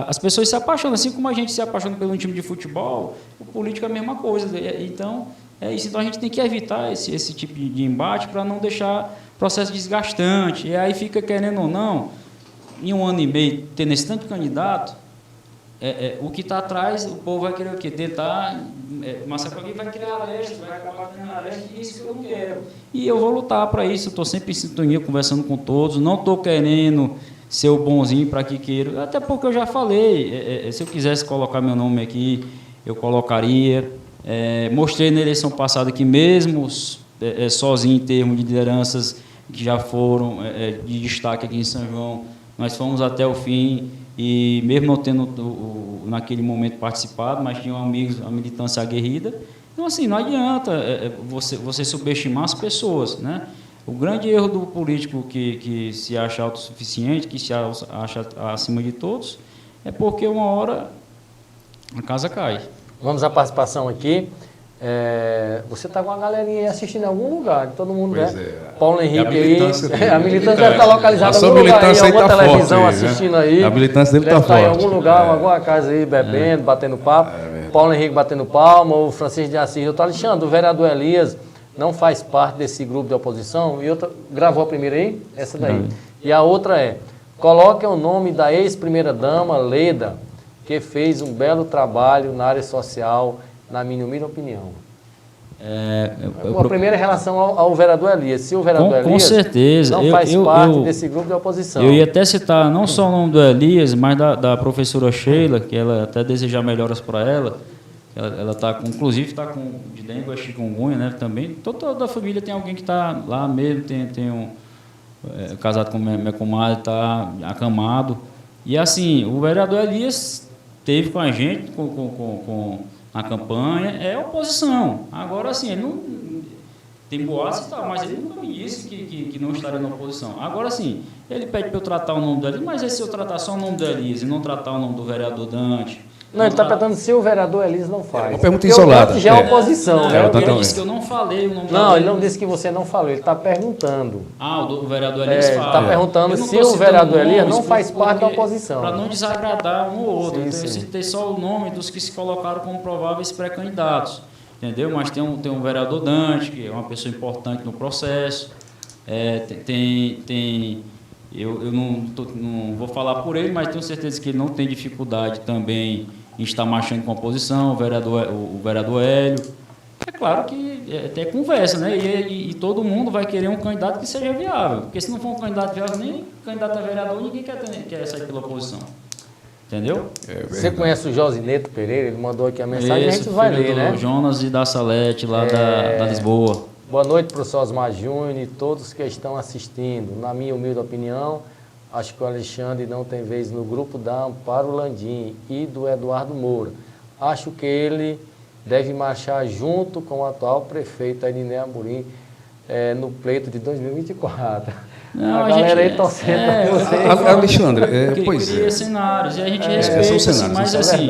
[SPEAKER 1] as pessoas se apaixonam, assim como a gente se apaixona pelo time de futebol, o político é a mesma coisa. Então, é isso. Então, a gente tem que evitar esse tipo de embate para não deixar o processo desgastante. E aí fica, querendo ou não, em 1 ano e meio, tendo esse tanto de candidato, o que está atrás, o povo vai querer o quê? Tentar massacrar alguém, vai criar aresta, vai acabar criando aresta, e isso que eu não quero. E eu vou lutar para isso, eu estou sempre em sintonia, conversando com todos, não estou querendo ser o bonzinho para que queiro, até porque eu já falei, se eu quisesse colocar meu nome aqui, eu colocaria. Mostrei na eleição passada que mesmo sozinho em termos de lideranças que já foram de destaque aqui em São João, nós fomos até o fim. E mesmo não tendo naquele momento participado, mas tinham amigos, a militância aguerrida. Então, assim, não adianta você subestimar as pessoas, né? O grande erro do político que se acha autossuficiente, que se acha acima de todos, é porque uma hora a casa cai.
[SPEAKER 3] Vamos à participação aqui. Você está com uma galerinha aí assistindo em algum lugar, todo mundo,
[SPEAKER 2] pois
[SPEAKER 3] né?
[SPEAKER 2] É.
[SPEAKER 3] Paulo Henrique aí,
[SPEAKER 2] a
[SPEAKER 3] militância deve estar localizada em algum lugar, em alguma televisão
[SPEAKER 2] forte,
[SPEAKER 3] assistindo
[SPEAKER 2] né?
[SPEAKER 3] aí.
[SPEAKER 2] A militância dele
[SPEAKER 3] deve
[SPEAKER 2] está
[SPEAKER 3] estar
[SPEAKER 2] forte.
[SPEAKER 3] em algum lugar, em alguma casa aí, bebendo, batendo papo. Paulo Henrique batendo palma, o Francisco de Assis. Doutor Alexandre, o vereador Elias não faz parte desse grupo de oposição. E outra, gravou a primeira aí? Essa daí. E a outra coloque o nome da ex-primeira-dama, Leda, que fez um belo trabalho na área social, na minha humilde opinião. A primeira em relação ao vereador Elias. Se o vereador Elias
[SPEAKER 1] com certeza,
[SPEAKER 3] não faz parte desse grupo de oposição.
[SPEAKER 1] Eu ia até citar não só o nome do Elias, mas da professora Sheila, que ela até desejar melhoras para ela. Ela está, inclusive, está com de dengue, chikungunya, né? Também. Toda a família tem alguém que está lá mesmo, tem casado com minha comadre, está acamado. E assim, o vereador Elias esteve com a gente, na campanha, é oposição. Agora, assim, ele não tem boatos e tal, mas ele nunca me disse que não estaria na oposição. Agora, sim, ele pede para eu tratar o nome do Elias, mas se eu tratar só o nome do Elias e não tratar o nome do vereador Dante...
[SPEAKER 3] Não, ele está perguntando se o vereador Elias não faz.
[SPEAKER 2] Uma pergunta
[SPEAKER 3] porque
[SPEAKER 2] isolada.
[SPEAKER 3] O Dante já é oposição, né?
[SPEAKER 1] Ele disse que eu não falei o nome do
[SPEAKER 3] Não, ele não disse que você não falou, ele está perguntando.
[SPEAKER 1] O vereador Elias fala.
[SPEAKER 3] Está perguntando se o vereador Elias não faz parte da oposição.
[SPEAKER 1] Para não desagradar um ou outro. Então, eu citei só o nome dos que se colocaram como prováveis pré-candidatos. Entendeu? Mas tem um vereador Dante, que é uma pessoa importante no processo. Eu não vou falar por ele, mas tenho certeza que ele não tem dificuldade também em estar marchando com a oposição, o vereador Hélio. É claro que tem conversa, né? E todo mundo vai querer um candidato que seja viável. Porque se não for um candidato viável, nem candidato a vereador, ninguém quer sair pela oposição. Entendeu?
[SPEAKER 3] Você conhece o Josineto Pereira? Ele mandou aqui a mensagem, a gente vai ler, né?
[SPEAKER 1] Jonas e da Salete, lá da Lisboa.
[SPEAKER 3] Boa noite, professor Osmar Júnior e todos que estão assistindo. Na minha humilde opinião, acho que o Alexandre não tem vez no grupo da Amparo Landim e do Eduardo Moura. Acho que ele deve marchar junto com o atual prefeito Aidinê Amorim no pleito de 2024.
[SPEAKER 1] Não,
[SPEAKER 3] a galera aí torcendo para vocês.
[SPEAKER 2] Alexandre, pois
[SPEAKER 1] cria cenários, e a gente respeita,
[SPEAKER 2] cenários,
[SPEAKER 1] mas assim,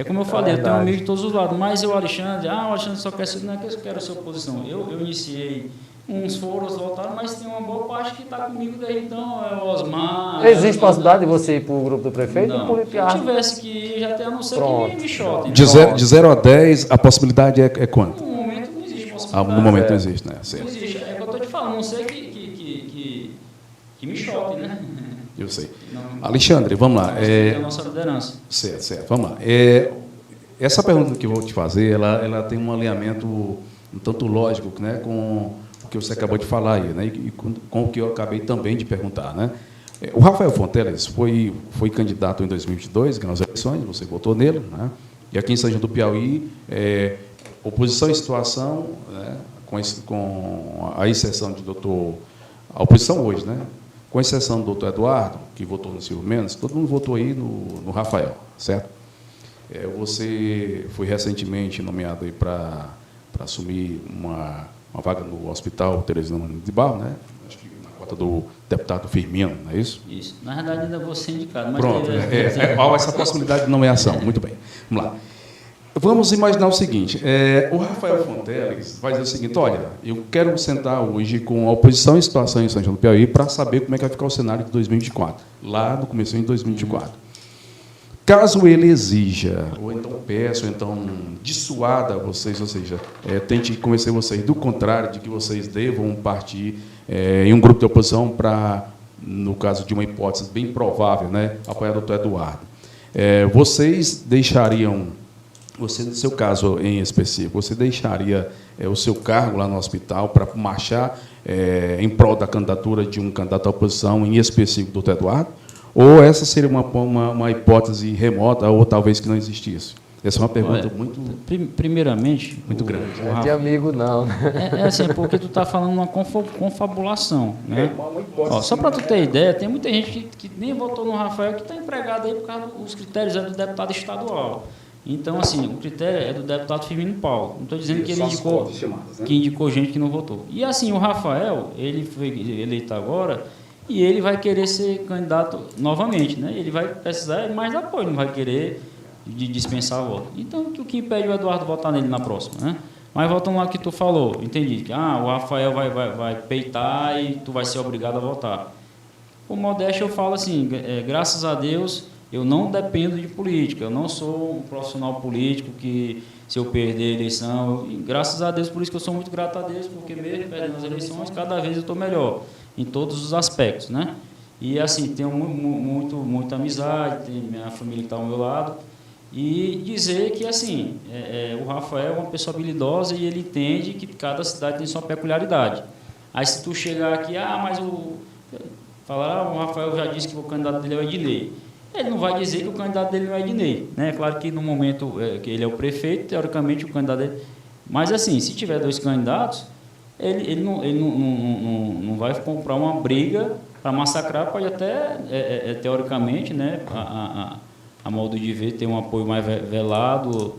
[SPEAKER 1] como eu falei, eu tenho um amigo de todos os lados, mas o Alexandre só quer ser, não é que eu quero ser oposição. Eu iniciei, uns foram, outros voltaram, mas tem uma boa parte que está comigo desde então, é o Osmar.
[SPEAKER 3] Existe possibilidade de você ir para o grupo do prefeito?
[SPEAKER 1] Não, se eu tivesse que ir, já até a não ser que me chotem.
[SPEAKER 2] De 0 a 10, a possibilidade é quanto?
[SPEAKER 1] No momento não existe possibilidade.
[SPEAKER 2] No momento não existe, né? Certo.
[SPEAKER 1] Não existe, é o que eu estou te falando, não sei que me choque, né?
[SPEAKER 2] Eu sei. Alexandre, vamos lá.
[SPEAKER 1] A nossa liderança.
[SPEAKER 2] Certo. Vamos lá. Essa pergunta que eu vou te fazer, ela tem um alinhamento um tanto lógico, né, com o que você acabou de falar aí, né, e com o que eu acabei também de perguntar, né. O Rafael Fonteles foi candidato em 2022, nas eleições, você votou nele, né, e aqui em São João do Piauí, oposição e situação, né, com a exceção de a oposição hoje, né, com exceção do doutor Eduardo, que votou no Silvio Mendes, todo mundo votou aí no Rafael, certo? Você foi recentemente nomeado aí para assumir uma vaga no Hospital Teresina de Barro, né? Acho que na cota do deputado Firmino, não é isso?
[SPEAKER 1] Isso. Na verdade, ainda vou ser indicado. Mas
[SPEAKER 2] pronto, há essa possibilidade de nomeação. Muito bem. Vamos lá. Vamos imaginar o seguinte, o Rafael Fonteles vai dizer o seguinte, olha, eu quero sentar hoje com a oposição em situação em São João do Piauí para saber como é que vai ficar o cenário de 2024, lá no começo de 2024. Caso ele exija, ou então peça, ou então dissuada vocês, ou seja, tente convencer vocês do contrário, de que vocês devam partir em um grupo de oposição para, no caso de uma hipótese bem provável, né, apoiar o doutor Eduardo, vocês deixariam... Você, no seu caso em específico, você deixaria o seu cargo lá no hospital para marchar em prol da candidatura de um candidato à oposição, em específico, doutor Eduardo? Ou essa seria uma hipótese remota, ou talvez que não existisse? Essa é uma pergunta muito...
[SPEAKER 1] Primeiramente...
[SPEAKER 2] Muito grande.
[SPEAKER 3] Não é de amigo, não.
[SPEAKER 1] Assim, porque tu está falando uma confabulação. Né? Só para tu ter ideia, tem muita gente que nem votou no Rafael, que está empregado aí por causa dos critérios do deputado estadual. Então, assim, o critério é do deputado Firmino Paulo. Não estou dizendo que ele indicou, que indicou gente que não votou. E, assim, o Rafael, ele foi eleito agora e ele vai querer ser candidato novamente, né? Ele vai precisar mais apoio, não vai querer dispensar o voto. Então, o que impede o Eduardo votar nele na próxima, né? Mas voltando lá ao que tu falou, entendi. Que o Rafael vai peitar e tu vai ser obrigado a votar. Com modéstia, eu falo assim, graças a Deus... Eu não dependo de política, eu não sou um profissional político que, se eu perder a eleição, graças a Deus, por isso que eu sou muito grato a Deus, porque mesmo perdendo as eleições, cada vez eu estou melhor, em todos os aspectos, né? E, assim, tenho muita amizade, tem minha família que está ao meu lado, e dizer que, assim, o Rafael é uma pessoa habilidosa e ele entende que cada cidade tem sua peculiaridade. Aí, se tu chegar aqui, mas falar, o Rafael já disse que o candidato dele é o Ednei. Ele não vai dizer que o candidato dele não é Ednei, né? Claro que no momento que ele é o prefeito, teoricamente o candidato dele... Mas, assim, se tiver dois candidatos, ele não vai comprar uma briga para massacrar, pode até, teoricamente, né, a modo de ver, ter um apoio mais velado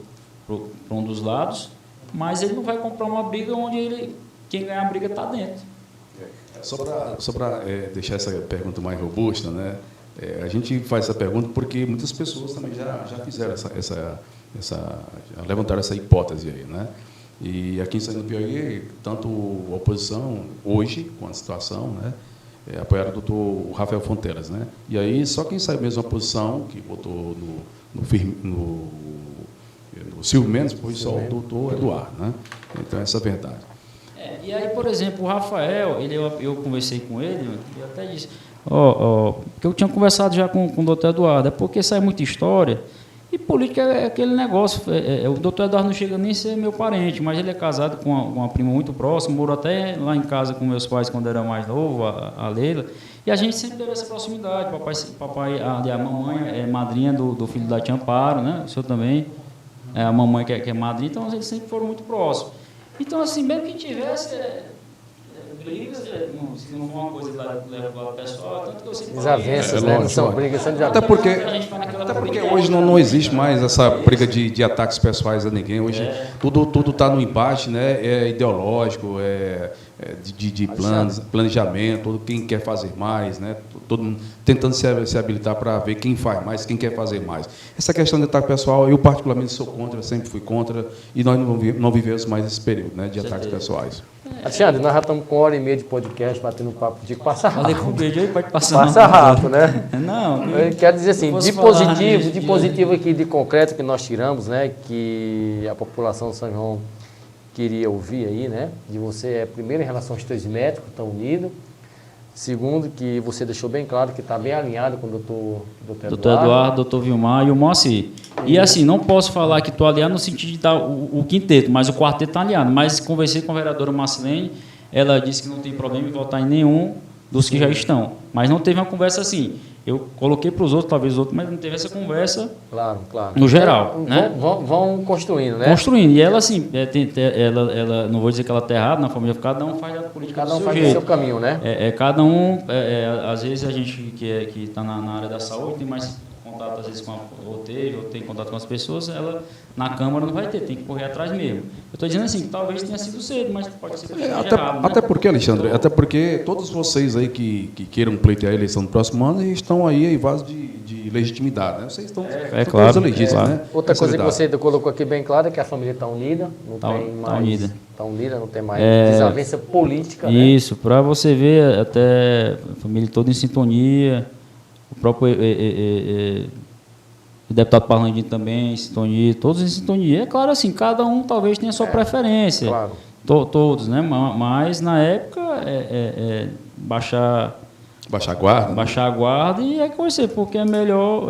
[SPEAKER 1] para um dos lados, mas ele não vai comprar uma briga onde quem ganhar a briga está dentro.
[SPEAKER 2] Só para deixar essa pergunta mais robusta, né? A gente faz essa pergunta porque muitas pessoas também já fizeram levantaram essa hipótese aí, né? E aqui em São João do Piauí, tanto a oposição, hoje, com a situação, né, apoiaram o doutor Rafael Fonteles, né? E aí, só quem saiu mesmo a oposição, que votou no Silvio Mendes, foi só o doutor Eduardo, né? Então, essa é a verdade.
[SPEAKER 1] E aí, por exemplo, o Rafael, eu conversei com ele, e até disse... porque eu tinha conversado já com o doutor Eduardo, é porque sai muita história, e política é aquele negócio, o doutor Eduardo não chega nem a ser meu parente, mas ele é casado com uma prima muito próxima, morou até lá em casa com meus pais quando era mais novo, a Leila, e a gente sempre teve essa proximidade, a mamãe é madrinha do filho da tia Amparo, né? O senhor também, a mamãe que é madrinha, então eles sempre foram muito próximos. Então, assim, mesmo que tivesse... brigas, se não for uma coisa que leva para o pessoal, tanto que eu sempre
[SPEAKER 3] desavenças, né? Não são brigas, são desavenças.
[SPEAKER 2] Até porque hoje não existe mais essa briga de ataques pessoais a ninguém. Hoje tudo está no empate, né? É ideológico, de planejamento, quem quer fazer mais, né? Todo mundo tentando se habilitar para ver quem faz mais, quem quer fazer mais. Essa questão de ataque pessoal, eu particularmente sou contra, sempre fui contra, e nós não vivemos mais esse período, né, de ataques pessoais.
[SPEAKER 3] Alexandre, nós já estamos com 1h30 de podcast, batendo um papo de passa rápido.
[SPEAKER 1] Falei com o beijo aí, pode passar.
[SPEAKER 3] Passa rápido, né?
[SPEAKER 1] Não.
[SPEAKER 3] Eu quero dizer assim, de positivo aqui, de concreto que nós tiramos, né, que a população de São João queria ouvir aí, né, de você, primeiro, em relação aos teus médicos, estão unidos. Segundo, que você deixou bem claro que está bem alinhado com o doutor
[SPEAKER 1] Eduardo, doutor Vilmar e o Moacir. E assim, não posso falar que estou alinhado no sentido de dar o quinteto, mas o quarteto está alinhado. Mas conversei com a vereadora Marcelene, ela disse que não tem problema em votar em nenhum dos que já estão. Mas não teve uma conversa assim. Eu coloquei para os outros, talvez os outros, mas não teve essa conversa
[SPEAKER 3] claro.
[SPEAKER 1] No geral. Né?
[SPEAKER 3] Vão construindo, né?
[SPEAKER 1] Construindo. E ela, assim, ela não vou dizer que ela está errada na família, cada um faz a política do seu jeito. Cada um faz o seu
[SPEAKER 3] caminho, né?
[SPEAKER 1] Cada um, às vezes a gente que está na área da saúde tem mais contato, às vezes, ou tem contato com as pessoas, ela na Câmara não vai ter, tem que correr atrás mesmo. Eu estou dizendo assim, que talvez tenha sido cedo, mas pode ser que seja errado, né?
[SPEAKER 2] Até porque, Alexandre, até porque todos vocês aí que queiram pleitear a eleição do próximo ano estão aí eivados de legitimidade, né? Vocês estão
[SPEAKER 1] claro,
[SPEAKER 2] todos legítimos,
[SPEAKER 1] claro.
[SPEAKER 2] né?
[SPEAKER 3] Outra coisa que você colocou aqui bem claro é que a família está unida, não tem mais desavença política, né?
[SPEAKER 1] Isso, para você ver até a família toda em sintonia, o próprio o deputado Parlandinho também em sintonia, todos em sintonia. É claro, assim, cada um talvez tenha a sua preferência,
[SPEAKER 3] claro.
[SPEAKER 1] Todos, né? Mas na época baixar
[SPEAKER 2] a guarda.
[SPEAKER 1] Baixar a guarda e conhecer, porque é melhor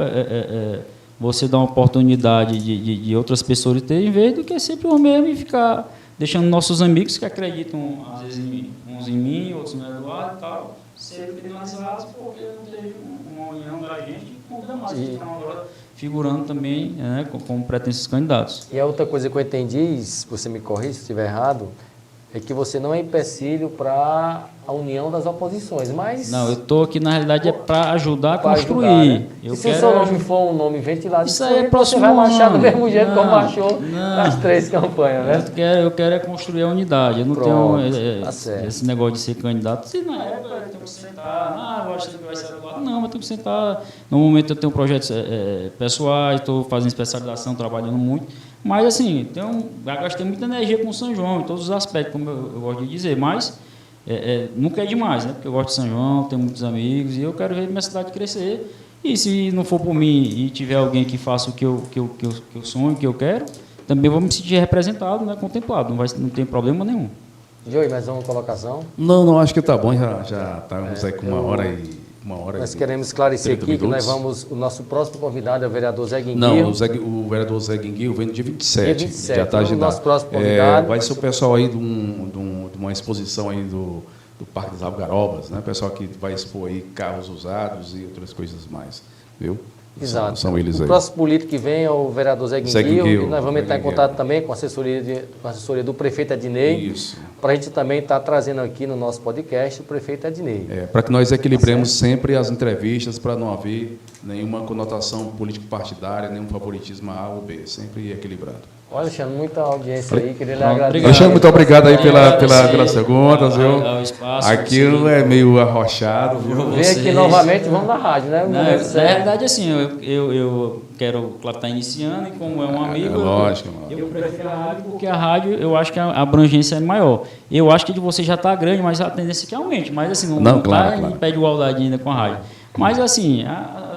[SPEAKER 1] você dar uma oportunidade de outras pessoas terem em vez do que sempre o mesmo e ficar deixando nossos amigos que acreditam, às vezes, uns em mim, outros no Eduardo e tal, serem penalizados porque não teve uma união da gente com os demais que estão agora figurando também, né, como pretensos candidatos.
[SPEAKER 3] E a outra coisa que eu entendi, se você me corrige se estiver errado, é que você não é empecilho para a união das oposições, mas...
[SPEAKER 1] Não, eu estou aqui, na realidade, para ajudar a construir.
[SPEAKER 3] Ajudar, né?
[SPEAKER 1] Eu
[SPEAKER 3] se o seu nome for um nome ventilado,
[SPEAKER 1] isso aí
[SPEAKER 3] você vai marchar do mesmo jeito como marchou nas 3 campanhas, né?
[SPEAKER 1] Eu quero é construir a unidade. Eu não tenho
[SPEAKER 3] tá
[SPEAKER 1] esse negócio de ser candidato. Se na época eu tenho que sentar, eu acho que vai ser do lado. Não, eu tenho que sentar. No momento eu tenho projetos pessoais, estou fazendo especialização, trabalhando muito. Mas, assim, já gastei muita energia com o São João, em todos os aspectos, como eu gosto de dizer. Mas nunca é demais, né? Porque eu gosto de São João, tenho muitos amigos e eu quero ver minha cidade crescer. E se não for por mim e tiver alguém que faça o que eu sonho, o que eu quero, também vou me sentir representado, né? Contemplado. Não tem problema nenhum.
[SPEAKER 3] Joey, mais uma colocação?
[SPEAKER 2] Não, acho que está bom. Já estamos aí com uma hora e...
[SPEAKER 3] Nós queremos esclarecer aqui que o nosso próximo convidado é o vereador Zé Guinguil.
[SPEAKER 2] Não, o vereador Zé Guinguil vem no dia 27.
[SPEAKER 3] Dia 27.
[SPEAKER 2] Já está agendado.
[SPEAKER 3] O nosso próximo convidado.
[SPEAKER 2] Vai ser o pessoal aí de uma exposição aí do Parque das Algarobas, né? O pessoal que vai expor aí carros usados e outras coisas mais, viu?
[SPEAKER 3] Exato.
[SPEAKER 2] São eles aí.
[SPEAKER 3] O próximo político que vem é o vereador Zé Guinguil, e nós vamos entrar em contato também com a assessoria do prefeito Adinei, para a gente também estar trazendo aqui no nosso podcast o prefeito Adinei.
[SPEAKER 2] Para que nós equilibremos sempre as entrevistas, para não haver nenhuma conotação político-partidária, nenhum favoritismo A ou B, sempre equilibrado.
[SPEAKER 3] Olha, Alexandre, muita audiência aí, queria lhe agradecer.
[SPEAKER 2] Alexandre, muito obrigado aí pelas perguntas, viu?
[SPEAKER 1] Espaço,
[SPEAKER 2] aquilo é meio arrochado, viu?
[SPEAKER 3] Vem aqui novamente, vamos na rádio, né?
[SPEAKER 1] Na verdade, assim, eu quero, claro, estar iniciando, e como é um amigo, eu prefiro a rádio, porque a rádio, eu acho que a abrangência é maior. Eu acho que de você já está grande, mas a tendência é que aumente, mas assim, não está em pé de igualdade ainda com a rádio. Mas assim,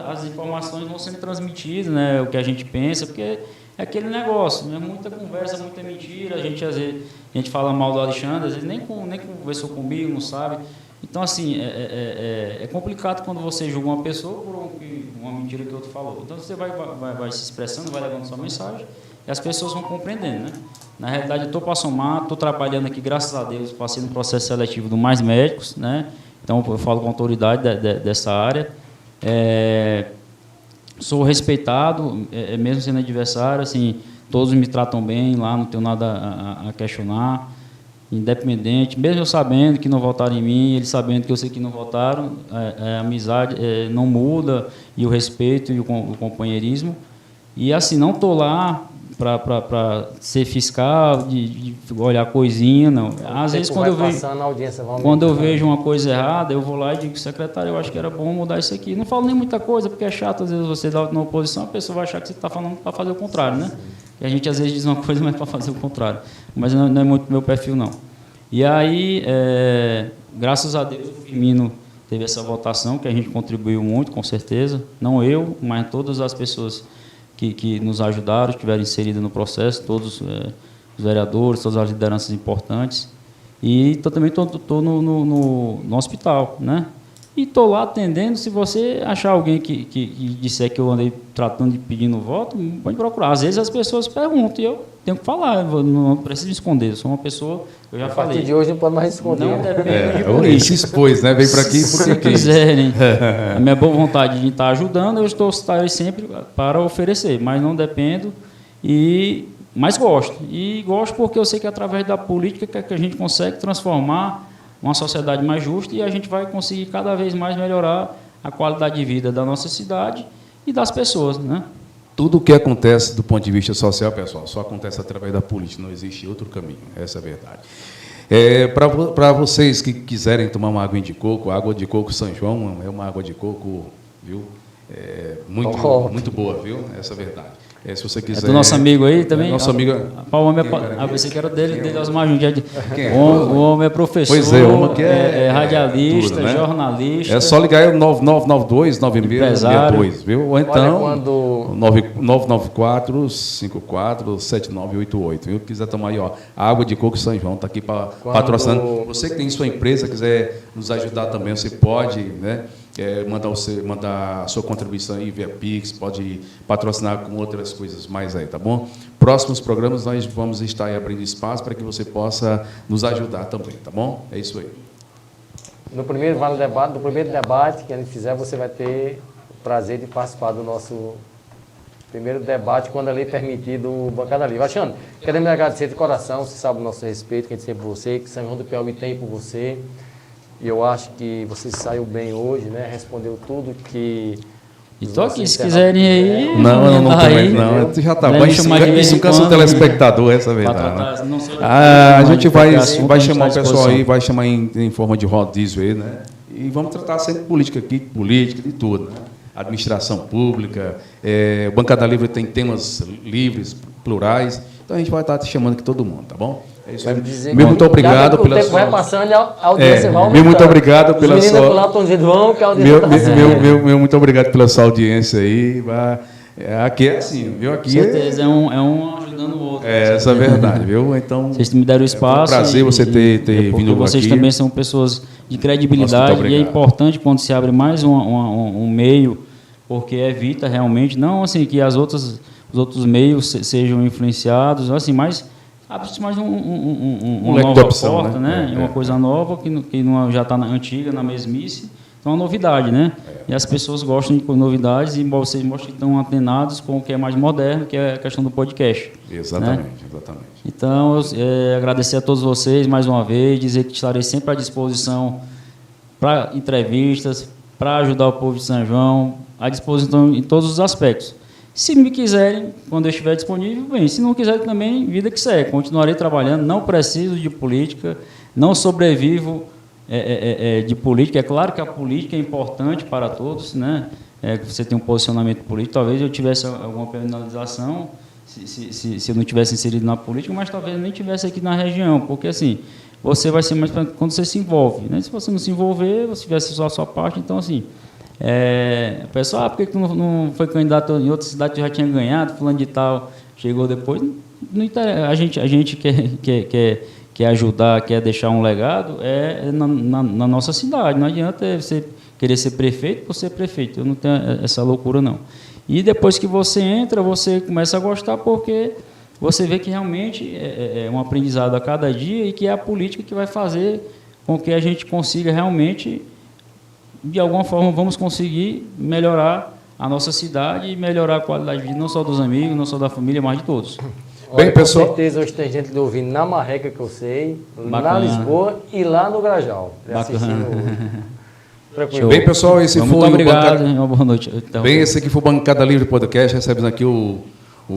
[SPEAKER 1] as informações vão sendo transmitidas, né? O que a gente pensa, porque é aquele negócio, né? Muita conversa, muita mentira. Às vezes a gente fala mal do Alexandre, às vezes nem conversou comigo, não sabe. Então, assim, é complicado quando você julga uma pessoa por uma mentira que o outro falou. Então, você vai se expressando, vai levando sua mensagem e as pessoas vão compreendendo, né? Na realidade, eu estou para somar, estou trabalhando aqui, graças a Deus, passei no processo seletivo do Mais Médicos, né? Então, eu falo com a autoridade dessa área. Sou respeitado, mesmo sendo adversário, assim, todos me tratam bem lá, não tenho nada a questionar, independente, mesmo eu sabendo que não votaram em mim, eles sabendo que eu sei que não votaram, a amizade não muda, e o respeito e o companheirismo. E assim, não estou lá para ser fiscal, de olhar coisinha, não. Às vezes, quando eu vejo uma coisa errada, eu vou lá e digo, secretário, eu acho que era bom mudar isso aqui. Não falo nem muita coisa, porque é chato, às vezes você dá na oposição, a pessoa vai achar que você está falando para fazer o contrário, né? E a gente, às vezes, diz uma coisa, mas para fazer o contrário. Mas não é muito meu perfil, não. E aí, graças a Deus, o Firmino teve essa votação, que a gente contribuiu muito, com certeza. Não eu, mas todas as pessoas que nos ajudaram, estiveram inseridas no processo, todos os vereadores, todas as lideranças importantes. E também estou no hospital, né? E estou lá atendendo. Se você achar alguém que disser que eu andei tratando de pedindo voto, pode procurar. Às vezes as pessoas perguntam e eu tenho que falar, eu não preciso me esconder. Eu sou uma pessoa, eu já falei. A partir
[SPEAKER 3] de hoje não pode mais esconder.
[SPEAKER 1] Não depende de política.
[SPEAKER 2] Ele se expôs, né? Veio para aqui porque
[SPEAKER 1] quiserem. A minha boa vontade de estar ajudando, eu estou sempre para oferecer, mas não dependo. Mas gosto. E gosto porque eu sei que através da política que a gente consegue transformar uma sociedade mais justa e a gente vai conseguir cada vez mais melhorar a qualidade de vida da nossa cidade e das pessoas, né?
[SPEAKER 2] Tudo o que acontece do ponto de vista social, pessoal, só acontece através da política, não existe outro caminho, essa é a verdade. Para vocês que quiserem tomar uma água de coco, a água de coco São João é uma água de coco, viu? Muito boa, viu? Essa é a verdade. Se você quiser...
[SPEAKER 1] É do nosso amigo aí também?
[SPEAKER 2] Nosso amigo...
[SPEAKER 1] Pensei que era dele Osmar Júnior.
[SPEAKER 2] O
[SPEAKER 1] homem é professor,
[SPEAKER 2] pois é, o homem que é
[SPEAKER 1] radialista,
[SPEAKER 2] tudo, né?
[SPEAKER 1] jornalista.
[SPEAKER 2] É só ligar aí o 9992-9662, viu? Ou então 994-54-7988, viu? Quiser tomar aí, ó, a água de coco São João, está aqui patrocinando. Você que tem sua empresa, quiser nos ajudar também, você pode, né? Mandar a sua contribuição aí via Pix, pode patrocinar com outras coisas mais aí, tá bom? Próximos programas nós vamos estar aí abrindo espaço para que você possa nos ajudar também, tá bom? É isso aí.
[SPEAKER 3] No primeiro debate que a gente fizer, você vai ter o prazer de participar do nosso primeiro debate, quando a lei permitir, do Bancada Livre. Alexandre, queremos agradecer de coração, você sabe o nosso respeito, que a gente tem por você, que São João do Piauí tem por você. E eu acho que você saiu bem hoje, né? Respondeu tudo que...
[SPEAKER 1] E estou aqui, se quiserem aí...
[SPEAKER 2] Não, tu já está bem. Isso cansa o telespectador, essa é a verdade. A gente vai chamar o pessoal aí, vai chamar em forma de rodízio aí, né? E vamos tratar sempre política aqui, de tudo, né? Administração pública, Bancada Livre tem temas livres, plurais, então a gente vai estar te chamando aqui todo mundo, tá bom? É isso aí. Muito obrigado pela sua... O tempo vai passando e a audiência vai aumentando. Muito obrigado pela sua... Os meninos lá estão dizendo, vão, que a audiência está passando. Muito obrigado pela sua audiência aí. Aqui é assim, viu? Aqui
[SPEAKER 1] com certeza, é um ajudando o outro.
[SPEAKER 2] Essa é a verdade, viu? Então,
[SPEAKER 1] vocês me deram o espaço.
[SPEAKER 2] É um prazer você ter vindo aqui.
[SPEAKER 1] Vocês também são pessoas de credibilidade. Nossa, e é importante quando se abre mais um meio, porque evita realmente, não assim que os outros meios sejam influenciados, assim, mas abre-se mais uma nova opção, porta, né? Uma coisa nova que não, já está antiga, na mesmice. Então, é uma novidade, né? E as pessoas gostam de novidades e vocês mostram que estão atenados com o que é mais moderno, que é a questão do podcast.
[SPEAKER 2] Exatamente,
[SPEAKER 1] né?
[SPEAKER 2] Exatamente.
[SPEAKER 1] Então, agradecer a todos vocês mais uma vez, dizer que estarei sempre à disposição para entrevistas, para ajudar o povo de São João, à disposição em todos os aspectos. Se me quiserem, quando eu estiver disponível, bem. Se não quiserem também, vida que segue. Continuarei trabalhando, não preciso de política, não sobrevivo de política. É claro que a política é importante para todos, né? Você tem um posicionamento político. Talvez eu tivesse alguma penalização se eu não tivesse inserido na política, mas talvez nem tivesse aqui na região, porque assim, você vai ser mais quando você se envolve, né? Se você não se envolver, você tivesse só a sua parte, então assim... o pessoal, por que tu não foi candidato em outra cidade, tu já tinha ganhado, fulano de tal, chegou depois, não interessa. A gente quer ajudar, quer deixar um legado, na nossa cidade, não adianta você querer ser prefeito por ser prefeito, eu não tenho essa loucura não. E depois que você entra, você começa a gostar, porque você vê que realmente é um aprendizado a cada dia e que é a política que vai fazer com que a gente consiga realmente... de alguma forma, vamos conseguir melhorar a nossa cidade e melhorar a qualidade de vida, não só dos amigos, não só da família, mas de todos.
[SPEAKER 3] Bem, pessoal, com certeza, hoje tem gente ouvindo na Marreca, que eu sei, na Lisboa e lá no Grajal.
[SPEAKER 2] Bem, pessoal, esse foi
[SPEAKER 1] muito obrigado. Uma boa noite.
[SPEAKER 2] Bem, esse aqui foi o Bancada Livre Podcast. Recebemos aqui o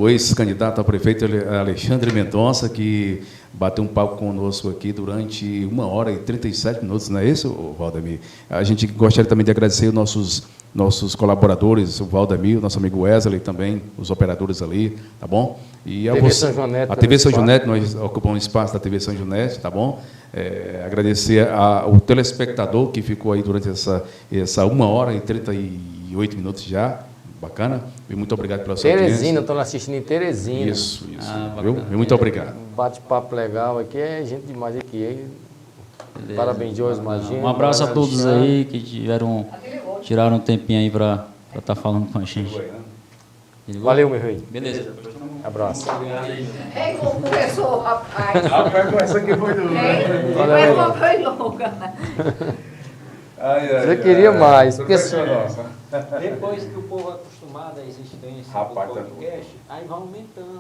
[SPEAKER 2] ex-candidato a prefeito, Alexandre Mendonça, que bateu um papo conosco aqui durante 1h37, não é isso, Valdemir? A gente gostaria também de agradecer os nossos colaboradores, o Valdemir, o nosso amigo Wesley também, os operadores ali, tá bom? E a São Joanete, a TV São Joanete, nós ocupamos o espaço da TV São Joanete, tá bom? Agradecer ao telespectador que ficou aí durante essa 1h38 já. Bacana. E muito obrigado pela sua audiência. Teresina,
[SPEAKER 3] estou assistindo em Teresina.
[SPEAKER 2] Isso. Muito obrigado.
[SPEAKER 3] Bate-papo legal aqui, é gente demais aqui. Parabéns, Jorge, imagina.
[SPEAKER 1] Um abraço a todos aí que tiraram um tempinho aí para estar falando com a gente.
[SPEAKER 3] Valeu, meu rei.
[SPEAKER 1] Beleza.
[SPEAKER 3] Abraço.
[SPEAKER 4] Começou, rapaz.
[SPEAKER 2] Essa aqui foi do...
[SPEAKER 4] Foi longa.
[SPEAKER 3] Você queria mais. Porque...
[SPEAKER 5] Depois que o povo é acostumado à existência do podcast, aí vai aumentando.